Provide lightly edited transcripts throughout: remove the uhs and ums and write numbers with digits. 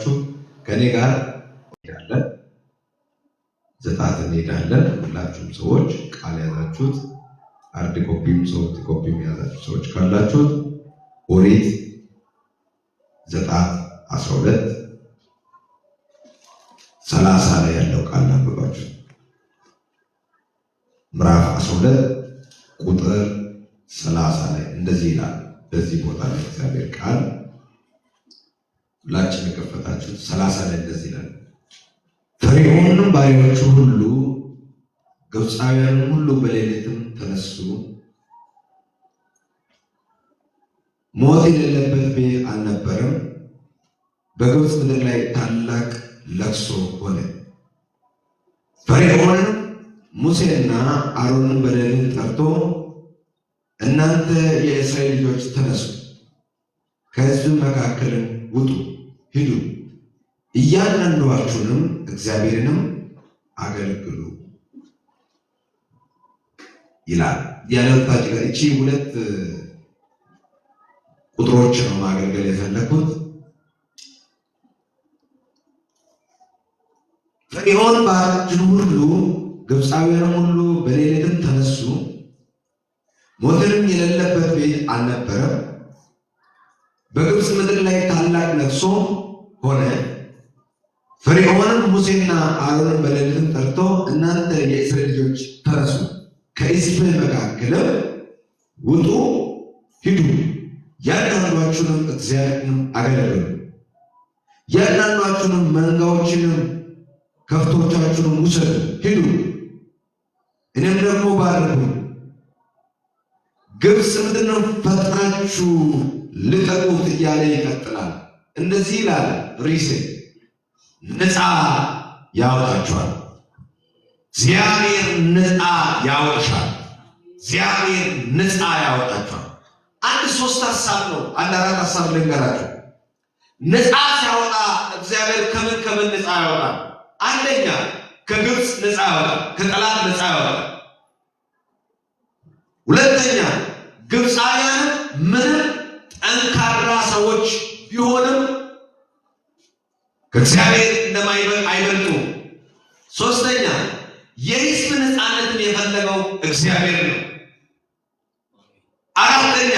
ያደረጋችሁ ከኔ ጋር እንሄዳለን። ዘጸአት እንሄዳለን። ሁላችሁም ሰዎች ቃል ያዛችሁት ሃርድ ኮፒም ሶፍት ኮፒም ያዛችሁ ሰዎች ካላችሁት ኦሪት ዘጸአት 12:30 ላይ ያለው ቃል አንብባችሁ ምዕራፍ 12 ቁጥር 30 ላይ እንደዚህ ይላል። በዚህ ቦታ ላይ እግዚአብሔር ቃል ሁላችን የከፈታችሁት 30 ላይ እንደዚህ ይላል። ፈርዖንም ባሪያዎቹ ሁሉ ግብፃውያን ሁሉ በሌሊትም ተነሱ፣ ሞት የሌለበት ቤት አልነበረም። በግብፅ ምድር ላይ ታላቅ ለቅሶ ሆነ። ፈርዖንም ሙሴና አሮንን በሌሊት ጠርቶ እናንተ የእስራኤል ልጆች ተነሱ፣ ከሕዝብ መካከል ውጡ፣ ሂዱ፣ እያንዳንዳችሁንም እግዚአብሔርንም አገልግሉ ይላል። ያለውታች ጋር እቺ ሁለት ቁጥሮች ነው ማገልገል የፈለኩት። ፈርዖን ባሪያዎቹን ሁሉ ግብፃውያን ሁሉ በሌሊትም ተነሱ፣ ሞትንም የሌለበት ቤት አልነበረም። በግብፅ ምድር ላይ ታላቅ ለቅሶ ሆነ። ፈርዖንም ሙሴና አሮንን በሌሊትም ጠርቶ እናንተ የእስራኤል ልጆች ተነሱ፣ ከሕዝብ መካከል ውጡ፣ ሂዱ፣ እያንዳንዳችሁንም እግዚአብሔርን አገልግሉ፣ እያንዳንዳችሁንም መንጋዎችንም ከብቶቻችሁንም ውሰዱ፣ ሂዱ፣ እኔም ደግሞ ባርኩ። ግብፅ ምድርን ፈጥናችሁ ልቀቁት እያለ ይቀጥላል። እንደዚህ ይላል ርዕሴ፣ ነፃ ያወጣችኋል። እግዚአብሔር ነፃ ያወጣሻል። እግዚአብሔር ነፃ ያወጣችኋል። አንድ 3 ሐሳብ ነው፣ አንድ 4 ሐሳብ ልንገራችሁ። ነፃ ሲያወጣ እግዚአብሔር ከምን ነፃ ያወጣል? አንደኛ ከግብፅ ነፃ ያወጣል፣ ከጠላት ነፃ ያወጣል። ሁለተኛ ግብፃውያን ምንም ጠንካራ ሰዎች ቢሆንም ከእግዚአብሔር አይበልጡ። ሶስተኛ የሕዝብ ነፃነትን የፈለገው እግዚአብሔር ነው። አራተኛ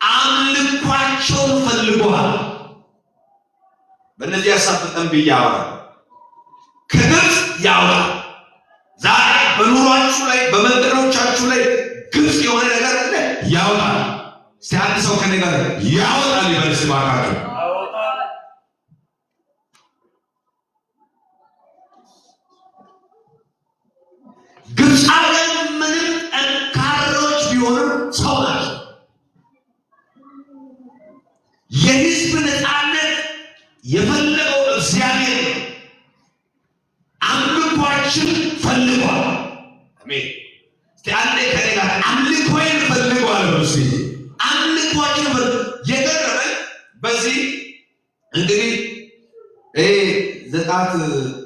አምልኳቸውን ፈልጓል። በእነዚህ ያሳፍጠን ብያወራ ከግብፅ ያወጣል። ዛሬ በኑሯችሁ ላይ በመንደሮቻችሁ ላይ ግብፅ የሆነ ነገር አለ፣ ያወጣል። እስቲ አንድ ሰው ከኔ ጋር ያወጣል ይበል ሲባካችሁ። ግብፃውያን ምንም ጠንካሮች ቢሆንም ሰው ናቸው። የሕዝብ ነፃነት የፈለገው እግዚአብሔር ነው። አምልኳችን ፈልጓል። አሜን። እስቲ አንዴ ከኔ ጋር አምልኮዬን ፈልጓል ነው። እስቲ አምልኳችን የገረመኝ በዚህ እንግዲህ ዘጸአት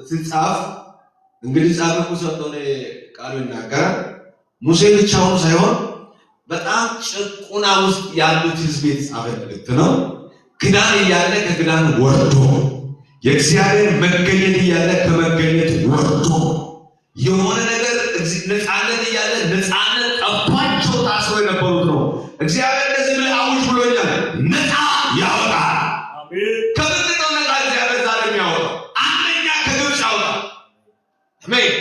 ሲጻፍ እንግዲህ ጻድቁ ሰጥቶኔ ቃሉ ይናገራል። ሙሴ ብቻውን ሳይሆን በጣም ጭቁና ውስጥ ያሉት ሕዝብ የተጻፈ መልእክት ነው። ክዳን እያለ ከክዳን ወርዶ የእግዚአብሔር መገኘት እያለ ከመገኘት ወርዶ የሆነ ነገር ነፃነት እያለ ነፃነት ጠባቸው ታስሮ የነበሩት ነው። እግዚአብሔር እንደዚህ ብለህ አውጅ ብሎኛል፣ ነፃ ያወጣል። ከምንድን ነው ነፃ እግዚአብሔር ዛሬ የሚያወጣው? አንደኛ ከግብፅ ያወጣል። አሜን።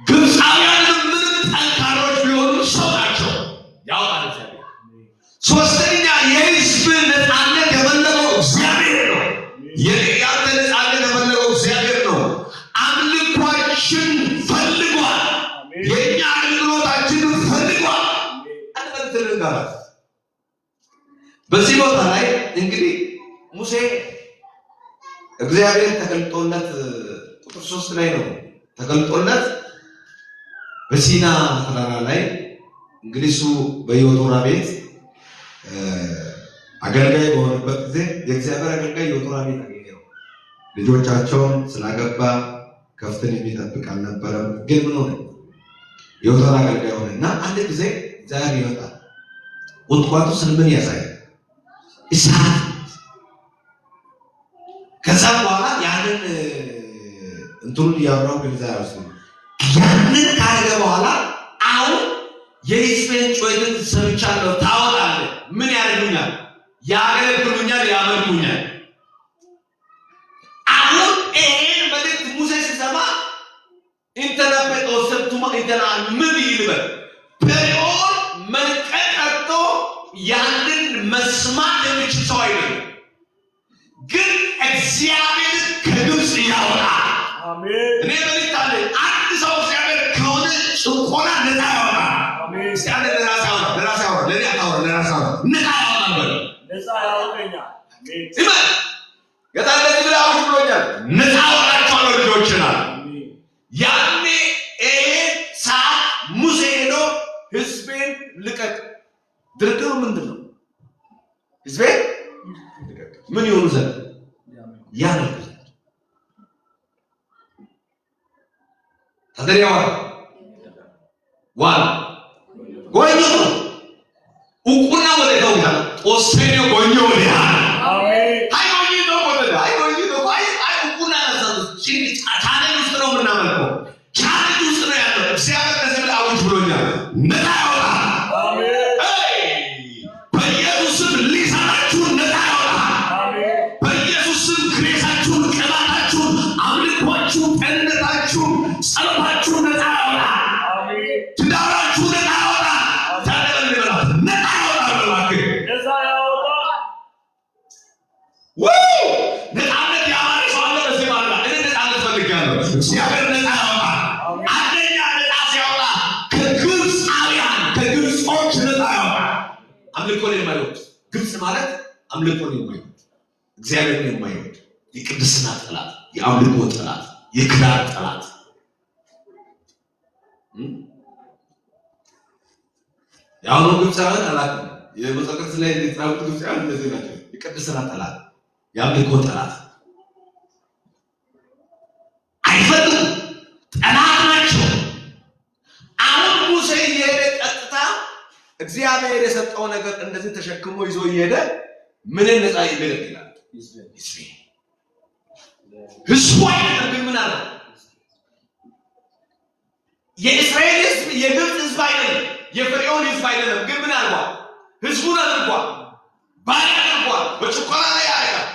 ግብፃውያን ምንም ጠንካሮች ቢሆኑ ሰው ናቸው፣ ያወጣል እግዚአብሔር። ሶስተኛ የሕዝብ ነፃነት የፈለገው እግዚአብሔር ነው። ያንተ ነፃነት የፈለገው እግዚአብሔር ነው። አምልኳችን ፈልጓል። የእኛ አገልግሎታችን ፈልጓል። አንበትልጋት በዚህ ቦታ ላይ እንግዲህ ሙሴ እግዚአብሔር ተገልጦለት ቁጥር 3 ላይ ነው ተገልጦለት በሲና ተራራ ላይ እንግዲህ እሱ በዮቶራ ቤት አገልጋይ በሆነበት ጊዜ የእግዚአብሔር አገልጋይ ዮቶራ ቤት አገኘው። ልጆቻቸውን ስላገባ ከፍትን የሚጠብቅ አልነበረም። ግን ምን ሆነ? ዮቶራ አገልጋይ ሆነ እና አንድ ጊዜ እግዚአብሔር ይመጣል። ቁጥቋጦ ስንምን ያሳያል? እሳት ከዛ በኋላ ያንን እንትኑን ያወራው ግልዛ ያውስ ያንን ካረገ በኋላ አሁን የሕዝቤን ጩኸትን ሰምቻለሁ ታወጣለህ። ምን ያደርጉኛል? ያገለግሉኛል፣ ያመልኩኛል። አሁን ይሄን መልእክት ሙሴ ሲሰማ ኢንተርኔት ወሰድቱማ ኢንተርኔት ምን ይልበል ፔሪዮድ መልቀቀቶ ያንን መስማት የሚችል ሰው አይደለም። ግን እግዚአብሔር ከግብፅ ያወጣ አሜን። እኔ መልእክት አለ አንድ ሰው እግዚአብሔር ከሆነ ጭቆና ነፃ ያወጣ አሜን። ሲያለ ለራስ ያወጣ ለኔ ያወጣ ለራስ ያወጣ ነፃ ያወጣ በል ነፃ ያወጣኛ አሜን። ሲመን ገታለች ብላው ብሎኛል። ነፃ ያወጣቸዋለሁ ልጆችና ያኔ ሰዓት ሙሴ ሄዶ ሕዝቤን ልቀቅ። ድርድሩ ምንድን ነው? ሕዝቤን ምን ይሆኑ ዘንድ ያመልኩ ዘንድ ታደሪያዋ ዋል ጎኞ ኡቁና ወደ ተውታ ኦስቴኒዮ ጎኞ ወደ አሜን። አይ ጎኞ ነው ወደ አይ ጎኞ ነው አይ ኡቁና ነው ሲል ታታኔ ውስጥ ነው ምናመልከው ቻሌ ውስጥ ነው ያለው። እግዚአብሔር ከዚህ ላይ አውጅ ብሎኛል። ነፃ ያወጣ አሜን። በኢየሱስም ሊሰራችሁ ነፃ ያወጣ አሜን። በኢየሱስም ግሬሳችሁን፣ ቅባታችሁን፣ አምልኳችሁን፣ ጤንነታችሁን፣ ጸሎታችሁን ነፃ ያወጣ አሜን። ትዳራችሁ ነፃ ያወጣ ታደረን ይበላል ነፃ ያወጣ በላከ ነፃ ያወጣ ወይ ነፃነት ያማረ ሰው አለ በዚህ ማለት እኔ ነፃነት ፈልጋለሁ። እግዚአብሔር ነፃ ያወጣ አንደኛ ነፃ ሲያወጣ ከግብፃውያን ከግብጾች ነፃ ያወጣ አምልኮን የማይወድ ግብፅ ማለት አምልኮን የማይወድ እግዚአብሔርን የማይወድ የቅድስና ጠላት፣ የአምልኮ ጠላት፣ የክዳር ጠላት ያው ግብፃውያን ጠላት የመጽሐፍ ላይ የተጻፉት ግብፃውያን እንደዚህ ናቸው። የቅድስና ጠላት፣ የአምልኮ ጠላት አይፈቅዱም፣ ጠላት ናቸው። አሁን ሙሴ እየሄደ ቀጥታ እግዚአብሔር የሰጠው ነገር እንደዚህ ተሸክሞ ይዞ እየሄደ ምንን ነፃ ይገለጥላል? ሕዝቡ አይደለም ግን ምን አለ? የእስራኤል ሕዝብ የግብፅ ሕዝብ አይደለም፣ የፈርዖን ሕዝብ አይደለም። ግን ምን አድርጓል? ሕዝቡን አድርጓል፣ ባሪያ አድርጓል፣ በጭቆና ላይ ያደርጋል።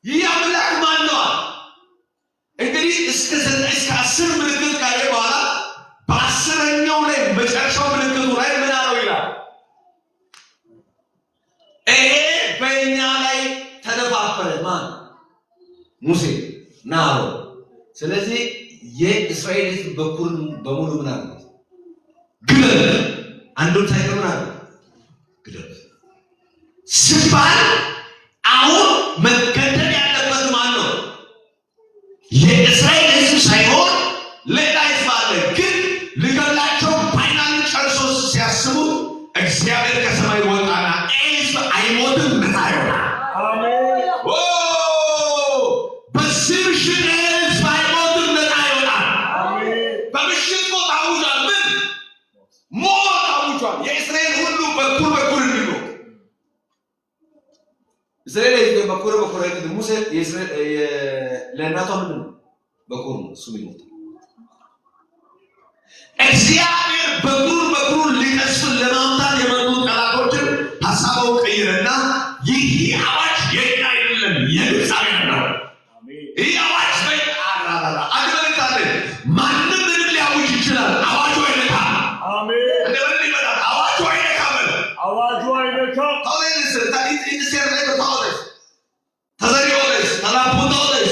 ይህ አምላክ ማን ነው? እንግዲህ እስከ 10 ምልክት ካየ በኋላ በ10ኛው ላይ መጨረሻው ምልክቱ ላይ ምን አለው ይላል? ይሄ በእኛ ላይ ተደፋፈረ። ማን? ሙሴ ና አለው። ስለዚህ የእስራኤል ሕዝብ በኩል በሙሉ ምን አለ? ግደል። አንዱን ሳይቀር ምን አለ? ግደል ሲባል አሁን መገደል ያለበት ማን ነው? የእስራኤል ሕዝብ ሳይሆን ሌላ ሕዝብ አለ። ግን ሊገላቸው ፋይናል ጨርሶ ሲያስቡ እግዚአብሔር ከሰማይ ወጣና ሕዝብ አይሞትም ነፃ ይሆናል። አሜን። በዚህ ምሽት ሕዝብ አይሞትም ነፃ ይሆናል። አሜን። በምሽት ሞት አውጇል። ምን ሞት አውጇል? የእስራኤል ሁሉ በኩል እንዲሞት እስራኤል በኩል አይደለም። ሙሴ ለእናቷ ምንድን ነው በኩል ነው እሱ ይሞት። እግዚአብሔር በኩል ሊቀስፍን ለማምጣት የመጡ ጠላቶችን ሀሳቡን ቀይረና ይህ አዋጅ የኛ አይደለም የግብፃውያን ነው። ይህ አዋጅ አግበልታለ ማንም ምንም ሊያውጅ ይችላል። አዋጁ አይነካ። አሜን። እንደምን ይመጣል? አዋጁ አይነካ በል አዋጁ አይነካ ታውለስ ኢንሲር ላይ ታውለስ ተዘሪውለስ ተላፖታውለስ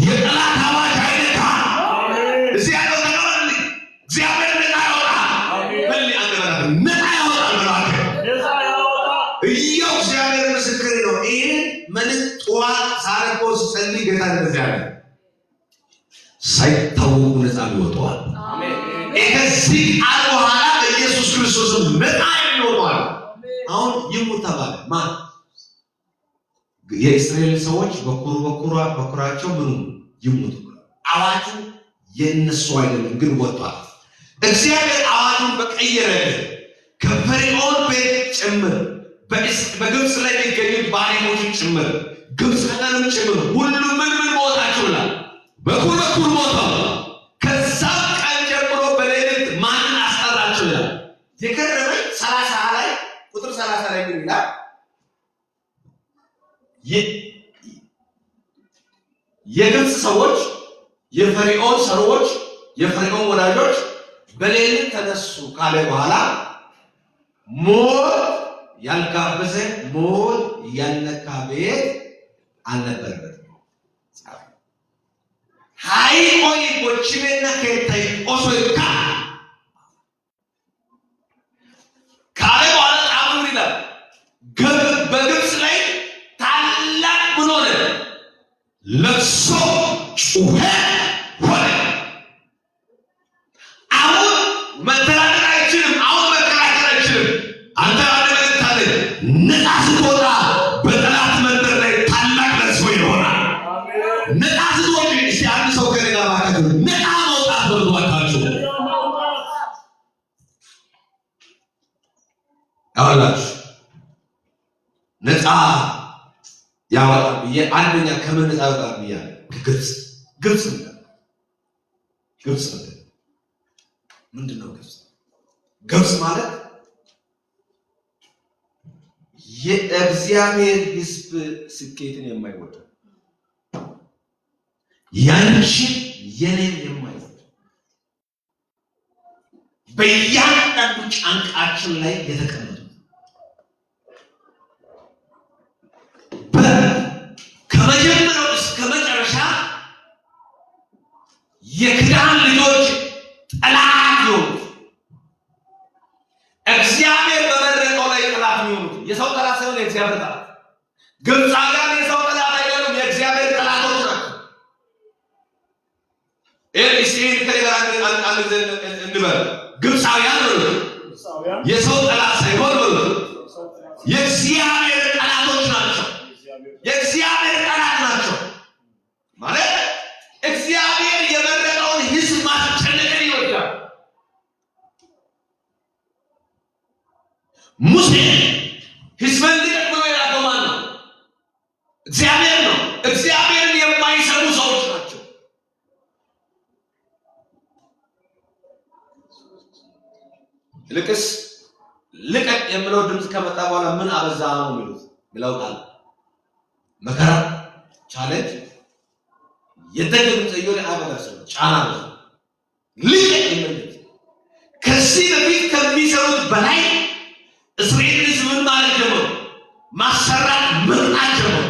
የጠላት አዋጅ አይነካ። አሜን። እዚህ ያለው ነገር እግዚአብሔር ነፃ ያወጣ። አሜን። በል አንገራ ነፃ ያወጣ ማለት ነፃ ያወጣ እያው እግዚአብሔር ምስክር ነው። ይሄ መልእክት ጠዋት ሳረቆ ሲጸልይ ጌታ እንደዚህ ያለ ሳይታወቁ ነፃ ይወጣዋል። አሜን። ከዚህ ቃል በኋላ ኢየሱስ ክርስቶስ ነፃ ይወጣዋል። አሁን ይሙት ተባለ። ማን? የእስራኤል ሰዎች በኩራቸው ምኑ ይሙት። አዋጁ የነሱ አይደለም ግን ወጥቷል። እግዚአብሔር አዋጁን በቀየረ ከፈርዖን ቤት ጭምር በግብፅ ላይ የሚገኙት ባሪያዎችን ጭምር ግብፃውያን ጭምር ሁሉም ምን ሞታቸው ይላል በኩል ሞተው ከዛ ቀን ጀምሮ በሌሊት ማንን አስጠራቸው ይላል። የገረመኝ 30 ላይ ቁጥር 30 ላይ ምን ይላል? የግብፅ ሰዎች የፈርዖን ሰዎች የፈርዖን ወዳጆች በሌሊት ተነሱ ካለ በኋላ ሞት ያልጋበዘ ሞት ያልነካ ቤት አልነበረበትም። ሃይ ሆይ ቦችቤና ከታይ ኦሶይካ ካለ በኋላ ጣሙ ይላል በግብፅ ላይ ታላቅ ምን ሆነ? ለቅሶ ጩኸት ሆነ። አሁን መተዳደር አይችልም። አሁን መከራከር አይችልም። አንተ አደረግታለ ነፃ ስትወጣ በጠላት መንደር ላይ ታላቅ ለቅሶ ይሆናል። ነፃ ስትወጪ እስቲ አንድ ሰው ከሌላ ማለት ነፃ መውጣት በልቷታችሁ ያላችሁ ነፃ ያወጣል ብዬ አንደኛ ከምን ነፃ ያወጣል ብያለሁ? ግብፅ ምንድን ነው? ግብፅ ማለት የእግዚአብሔር ሕዝብ ስኬትን የማይወድ ያንቺን የኔን የማይወድ በእያንዳንዱ ጫንቃችን ላይ የተቀመጡ ከመጀመሪያው እስከ መጨረሻ የክዳን ልጆች ጠላት የሆኑት እግዚአብሔር በመረጠው ላይ ጠላት የሚሆኑት የሰው ጠላት ሳይሆን የእግዚአብሔር ጠላት። ግብፃውያን የሰው ጠላት አይደሉም፣ የእግዚአብሔር ጠላቶች ናቸው። ይህን ከሌላ እንበል ግብፃውያን የሰው ጠላት ሳይሆን የእግዚአብሔር ጠላቶች ናቸው። የእግዚአብሔር ጠላት ናቸው ማለት እግዚአብሔር የመረጠውን ሕዝብ ማስጨነቅን ይወዳል። ሙሴ ሕዝብን ልቀቅ ብሎ የላከው ማን ነው? እግዚአብሔር ነው። እግዚአብሔርን የማይሰሙ ሰዎች ናቸው። ይልቅስ ልቀቅ የሚለው ድምፅ ከመጣ በኋላ ምን አበዛ ነው የሚሉት ብለው ቃል መከራ ቻሌንጅ የደገም ጠዮሪ አበላሽ ጫና ነው። ልቀቅ የሚሉት ከዚህ በፊት ከሚሰሩት በላይ እስራኤል ሕዝብን ማለት ጀመሩ፣ ማሰራት መርጣት ጀመሩ።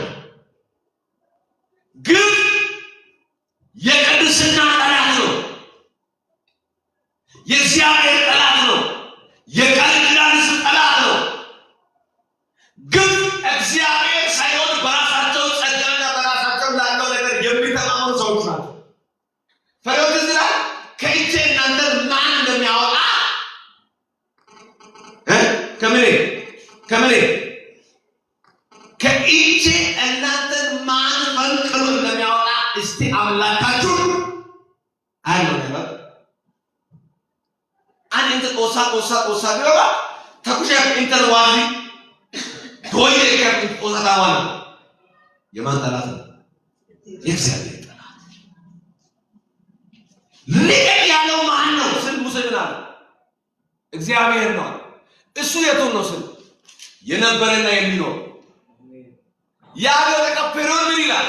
ግን የቅድስና ጠላት ነው፣ የእግዚአብሔር ጠላት ነው፣ የቃል ኪዳን ሕዝብ ጠላት ነው። ግን እግዚአብሔር ሳይሆን በራሳቸው ጸጋና በራሳቸው ላለው ነገር የሚተማመኑ ሰዎች ናቸው። ፈርዖን ዝራ ከእጄ እናንተ ማን እንደሚያወጣ ከምን ከእጄ እናንተን ማን ፈንቅሎ እንደሚያወጣ እስቲ አምላካችሁ አይደለም ነበር አንተ ኦሳ ቢሆን ተኩሻ ኢንተር ዋዚ ዶይ ከፍ ኦሳ ታዋል የማን ጠላት ነው? የእግዚአብሔር ጠላት። ልቀቅ ያለው ማን ነው? ስል ሙሴ ምን አለ? እግዚአብሔር ነው። እሱ የቱን ነው ስል የነበረና የሚኖር ያለው ተቀበለው ምን ይላል?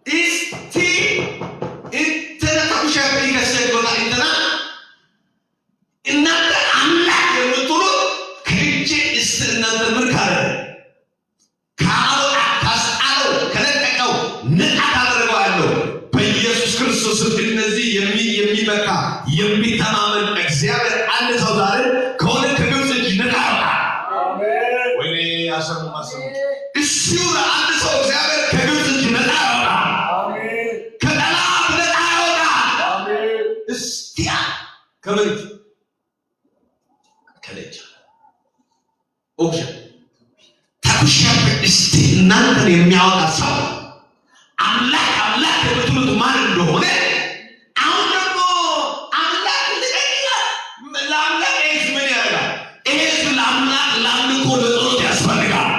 እስቲ እንተና ተኩሻ ይገሰግና እንተና እናንተ አምላክ የምትሉ ከእጄ እስቲ እናንተ ምን ካለ ካስጣለው ከለቀቀው ነፃ ታደርገዋለሁ በኢየሱስ ክርስቶስ። እነዚህ የሚመካ የሚተማመን እግዚአብሔር አንድ ሰው ዛሬ ከሆነ ከግብፅ እጅ ነፃ ያወጣል። ወይኔ ያሰሙ ማሰሙ እሱ አንድ ሰው እግዚአብሔር ከግብፅ እጅ ነፃ ያወጣል፣ ከጠላት ነፃ ያወጣል። እስቲያ ከምን ከለቻ ኦብጀ ተኩሻ እስቲ እናንተን የሚያወጣ ሰው አምላክ የምትሉት ማን እንደሆነ አሁን ደግሞ አምላክ ልቀቅላል። ለአምላክ ኤዝ ምን ያደርጋል? ኤዝ ለአምላክ ለአምልኮ ለጸሎት ያስፈልጋል።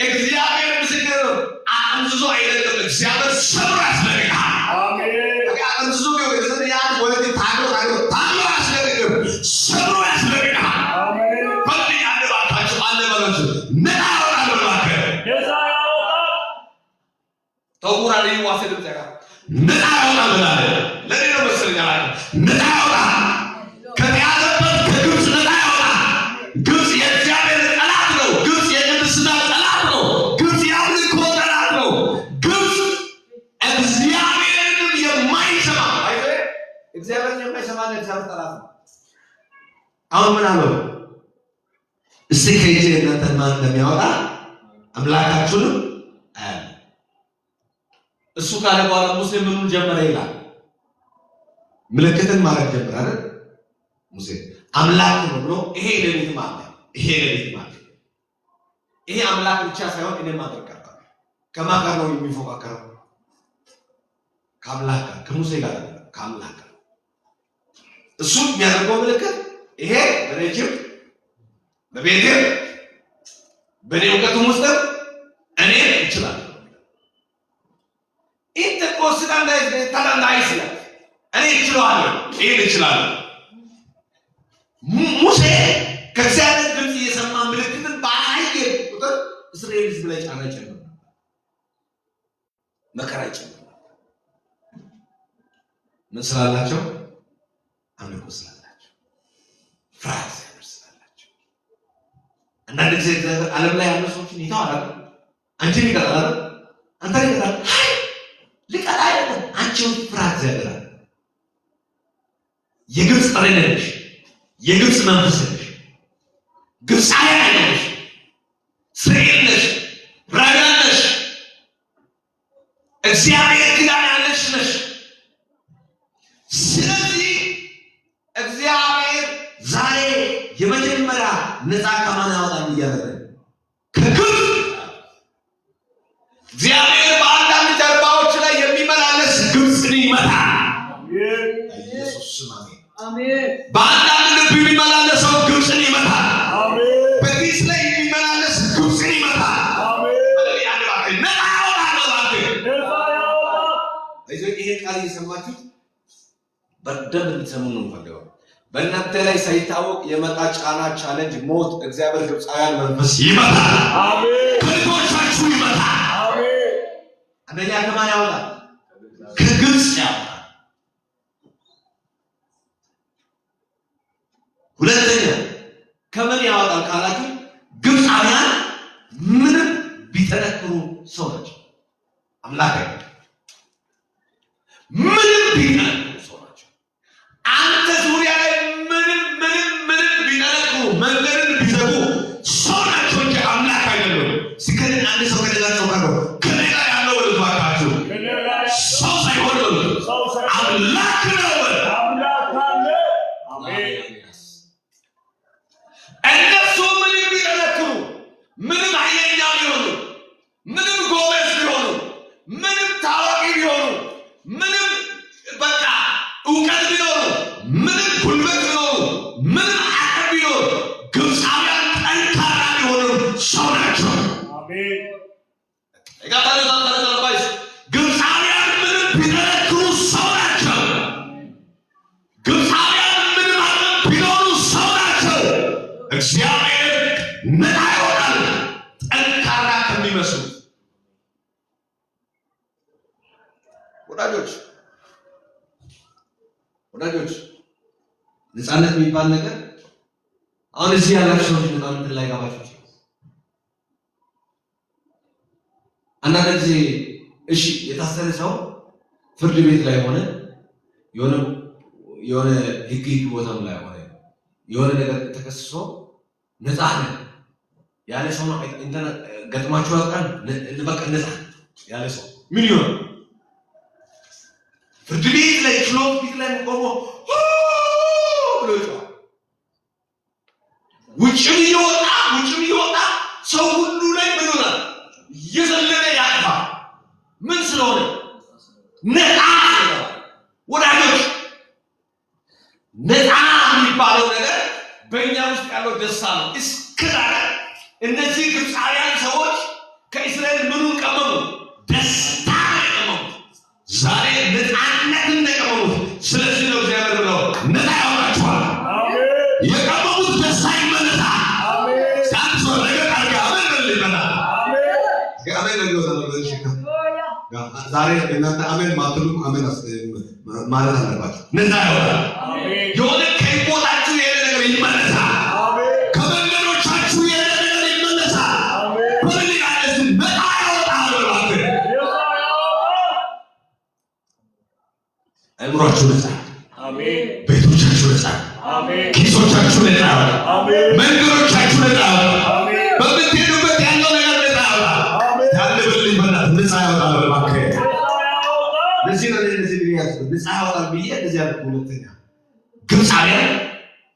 እግዚአብሔር ምስክር አንዝዞ አይለቅም። እግዚአብሔር ሰብሮ ያስለቅቃል። አሜን። አንዝዞ ቢሆን ያን ወለቴ ታግሎ ያስለቅቅም፣ ሰብሮ ያስለቅቃል። አሜን። በልኝ አንድ ባካችሁ አንድ በለች ነፃ ያወጣል። በላከ ነፃ ያወጣል። ተውራ ላይ ዋሰደ ተጋ ነፃ ያወጣል ብላለ ለኔ ነው መሰለኝ አላለ ነፃ ያወጣል። ከተያዘበት ከግብፅ ነፃ ያወጣል። ግብፅ የእግዚአብሔር ጠላት ነው። ግብፅ የቅድስና ጠላት ነው። ግብፅ የአምልኮ ጠላት ነው። ግብፅ እግዚአብሔርን የማይሰማ እግዚአብሔርን የማይሰማ እግዚአብሔር ጠላት ነው። አሁን ምን አለው? እስቲ ከእጄ እናንተን ማን እንደሚያወጣ አምላካችሁንም አያለ እሱ ካለ በኋላ ሙሴ ምኑን ጀመረ ይላል? ምልክትን ማድረግ ጀመረ አይደል? ሙሴ አምላክ ነው ብሎ ይሄ ለሊት ማለት ይሄ አምላክ ብቻ ሳይሆን እኔ ማድረጋለሁ። ከማን ጋር ነው የሚፎካከረው? ከአምላክ ጋር፣ ከሙሴ ጋር አይደለም፣ ከአምላክ ጋር። እሱ የሚያደርገው ምልክት ይሄ በረጅም በቤቴም በኔ እውቀቱም ውስጥ እኔ እችላለሁ። እኔ እችላለሁ። ሙሴ ከእግዚአብሔር ድምፅ እየሰማ ምልክትን ባየ ቁጥር እስራኤል ሕዝብ ላይ ጫና ጨመረ፣ መከራ ጨመረ። ምን ስላላቸው? አምልኮ ስላላቸው፣ ፍርሃት ስላላቸው። አንዳንድ ጊዜ እግዚአብሔር ዓለም ላይ ያሉ ሰዎችን ይተዋል። አንቺን ይቀጣል፣ አንተን ይቀጣል። ልቀጣ አይደለም፣ አንቺን ፍርሃት ያደርጋል። የግብፅ ጠሪ ነሽ፣ የግብፅ መንፈስ ነሽ፣ ግብፃዊ ነሽ፣ እስራኤል ነሽ፣ ራያ ነሽ፣ እግዚአብሔር ኪዳን ያለሽ ነሽ። ስለዚህ እግዚአብሔር ዛሬ የመጀመሪያ ነፃ ከማን ያወጣል እያለ ከግብፅ እግዚአብሔር በአንዳንድ ጀርባዎች ላይ የሚመላለስ ግብፅን ይመታል። ኢየሱስ አሜን። በአንዳንድ ልብ የሚመላለሰው ግብፅን ይመታል። በኪስ ላይ የሚመላለስ ግብፅን ይመታል። ይሄ ቃል እየሰማችሁት በደንብ እንድትሰሙ ነው የምፈልገው። በእናንተ ላይ ሳይታወቅ የመጣ ጫና፣ ቻሌንጅ፣ ሞት እግዚአብሔር ግብፃውያን መንፈስ ይመታል። ከልጆቻችሁ ይመታል። አንደኛ ከማን ያወጣል? ከግብፅ ያወጣል። ሁለተኛ ከምን ያወጣል ካላችሁ ግብፃውያን ምንም ቢጠነክሩ ሰው ናቸው። አምላክ ምንም ቢጠነክሩ ሰው ናቸው። አንተ ዙሪያ ላይ ምንም ቢጠነክሩ መንገድን ቢዘጉ ሰው ናቸው እንጂ አምላክ አይደለም። ሲከልን አንድ ሰው ከሌላቸው ጋር ነው ከሌላ ያለው ወልባካችሁ ሰው ሳይሆን አምላክ ነው። አምላክ አለ። አሜን። እነሱ ምንም ቢጠነክሩ፣ ምንም ኃይለኛ ቢሆኑ፣ ምንም ጎበዝ ቢሆኑ፣ ምንም ታዋቂ ቢሆኑ፣ ምንም በቃ እውቀት ቢኖሩ፣ ምንም ጉልበት ቢኖሩ፣ ምንም አቅም ቢኖሩ ግብፃውያን ጠንካራ ቢሆኑ ሰው ናቸው። አሜን። ግብፃውያን ምንም ቢጠነክሩ ሰው ናቸው። ግብፃውያን ምንም አቅም ቢኖሩ ሰው ናቸው። እግዚአብሔር ነፃ ያወጣል ጠንካራ ከሚመስሉት። ወዳጆች ነፃነት የሚባል ነገር አሁን እዚህ ያላችሁ ሰዎች በጣም እንትን ላይ ጋባችሁ ይችላል። አንዳንድ ጊዜ እሺ የታሰረ ሰው ፍርድ ቤት ላይ ሆነ የሆነ ህግ ቦታም ላይ ሆነ የሆነ ነገር ተከስሶ ነፃ ነው ያለ ሰው ነው ገጥማችሁ ያውቃል? በቃ ነፃ ያለ ሰው ምን ይሆን? ፍርድ ቤት ላይ ችሎት ፊት ላይ ቆሞ ብሎ ይጮሃል። ውጭም እየወጣ ሰው ሁሉ ላይ ምን ይሆናል? እየዘለለ ያቅፋል። ምን ስለሆነ? ነፃ ነው። ወዳጆች ነፃ የሚባለው ነገር በእኛ ውስጥ ያለው ደስታ ነው። እስከዛሬ እነዚህ ግብፃውያን ሰዎች ከእስራኤል ምኑን ቀመሙ? አሜን ነው ዘመን ሸክም ዛሬ እናንተ አሜን ማትሉ አሜን ማለት አለባችሁ። ነፃ ያወጣል። የሆነ ከይቦታችሁ የሆነ ነገር ይመለሳል። ከመንገዶቻችሁ የሆነ ነገር ይመለሳል። በልጋለስ ነፃ ያወጣል። አእምሯችሁ ነፃ፣ ቤቶቻችሁ ነፃ፣ ኪሶቻችሁ ነፃ፣ መንገዶቻችሁ ነፃ፣ በምትሄዱበት ያለው ነገር ነፃ ያወጣል። ያለበልኝ በእናት ነፃ ያወጣል። እባክህ ለዚህ ነው ነፃ ያወጣል ብዬ እንደዚህ ያልኩ። ሁለተኛ ግብፃውያን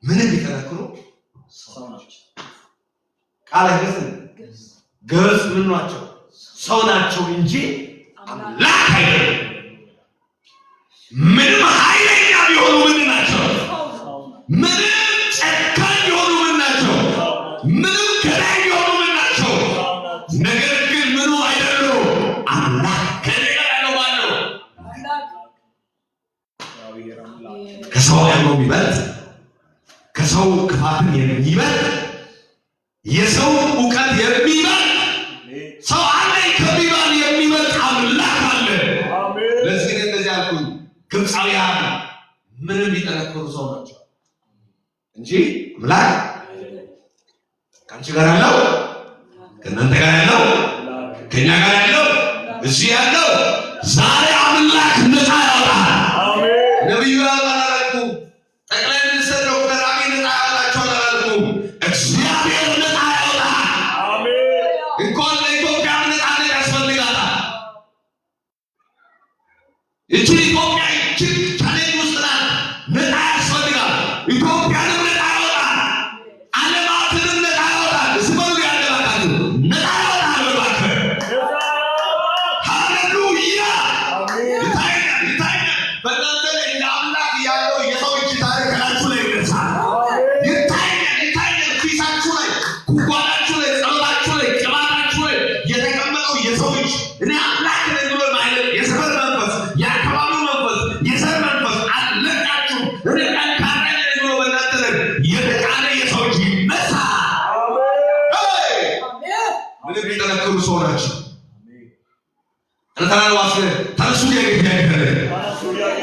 ምንም ቢከራከሩ ቃል አይገዝም። ግብፅ ምን ናቸው? ሰው ናቸው እንጂ አምላክ አይደለም። ምንም ኃይለኛ ቢሆኑ ምን ናቸው? ምንም ጨካኝ ቢሆኑ ምን ናቸው? ምንም ገዳይ ቢሆኑ ምን ናቸው? ነገር ግን ምኑ አይደሉም። አምላክ ከሌላ ያለው ማነው? ከሰው ያለው የሚበልጥ ከሰው ክፋትን የሚበልጥ የሰው እውቀት የሚበልጥ ሰው አለ ከሚባል የሚበልጥ አምላክ አለ። ለዚህ ግን እንደዚህ አልኩኝ። ግብፃውያን ምንም ቢጠነክሩ ሰው ናቸው እንጂ አምላክ ከአንቺ ጋር ያለው ከእናንተ ጋር ያለው ከእኛ ጋር ያለው እዚህ ያለው ዛሬ አምላክ ነፃ ያወጣል። ነቢዩ ያወጣል አላልኩም። ጠቅላይ ሚኒስትር ዶክተር አብይ ነፃ ያወጣቸዋል አላልኩም። እግዚአብሔር ነፃ ያወጣል። እንኳን ለኢትዮጵያ ነፃነት ያስፈልጋታል። እቺ ኢትዮጵያ እቺ ቻሌንጅ ውስጥ ናት። ነፃ ያስፈልጋል። ኢትዮጵያንም ነፃ ያወጣል። ዓለማትንም ነፃ ያወጣል። ስበሉ ያደረጋችሁ ነፃ ያወጣል። እባክህ ሃሌሉያ። ይታየኛል በእናንተ ላይ እንደ አምላክ ያለው የሰው እጅ ታሪክ ከላችሁ ላይ ይነሳል። ይታየኛል ኪሳችሁ ላይ፣ ጉጓዳችሁ ላይ፣ ጸሎታችሁ ላይ፣ ቅባታችሁ ላይ የተቀመጠው የሰው እጅ እኔ አምላክ ነኝ ብሎ ማለት የሰፈር መንፈስ፣ የአካባቢው መንፈስ፣ የዘር መንፈስ አለቃችሁ እኔ ጠንካራ ነኝ ብሎ በእናንተ ላይ የተጫነ የሰው እጅ ይነሳል። ምንም ቢጠነክሩ ሰው ናቸው። ተናዋስ ተነሱ ያገኛል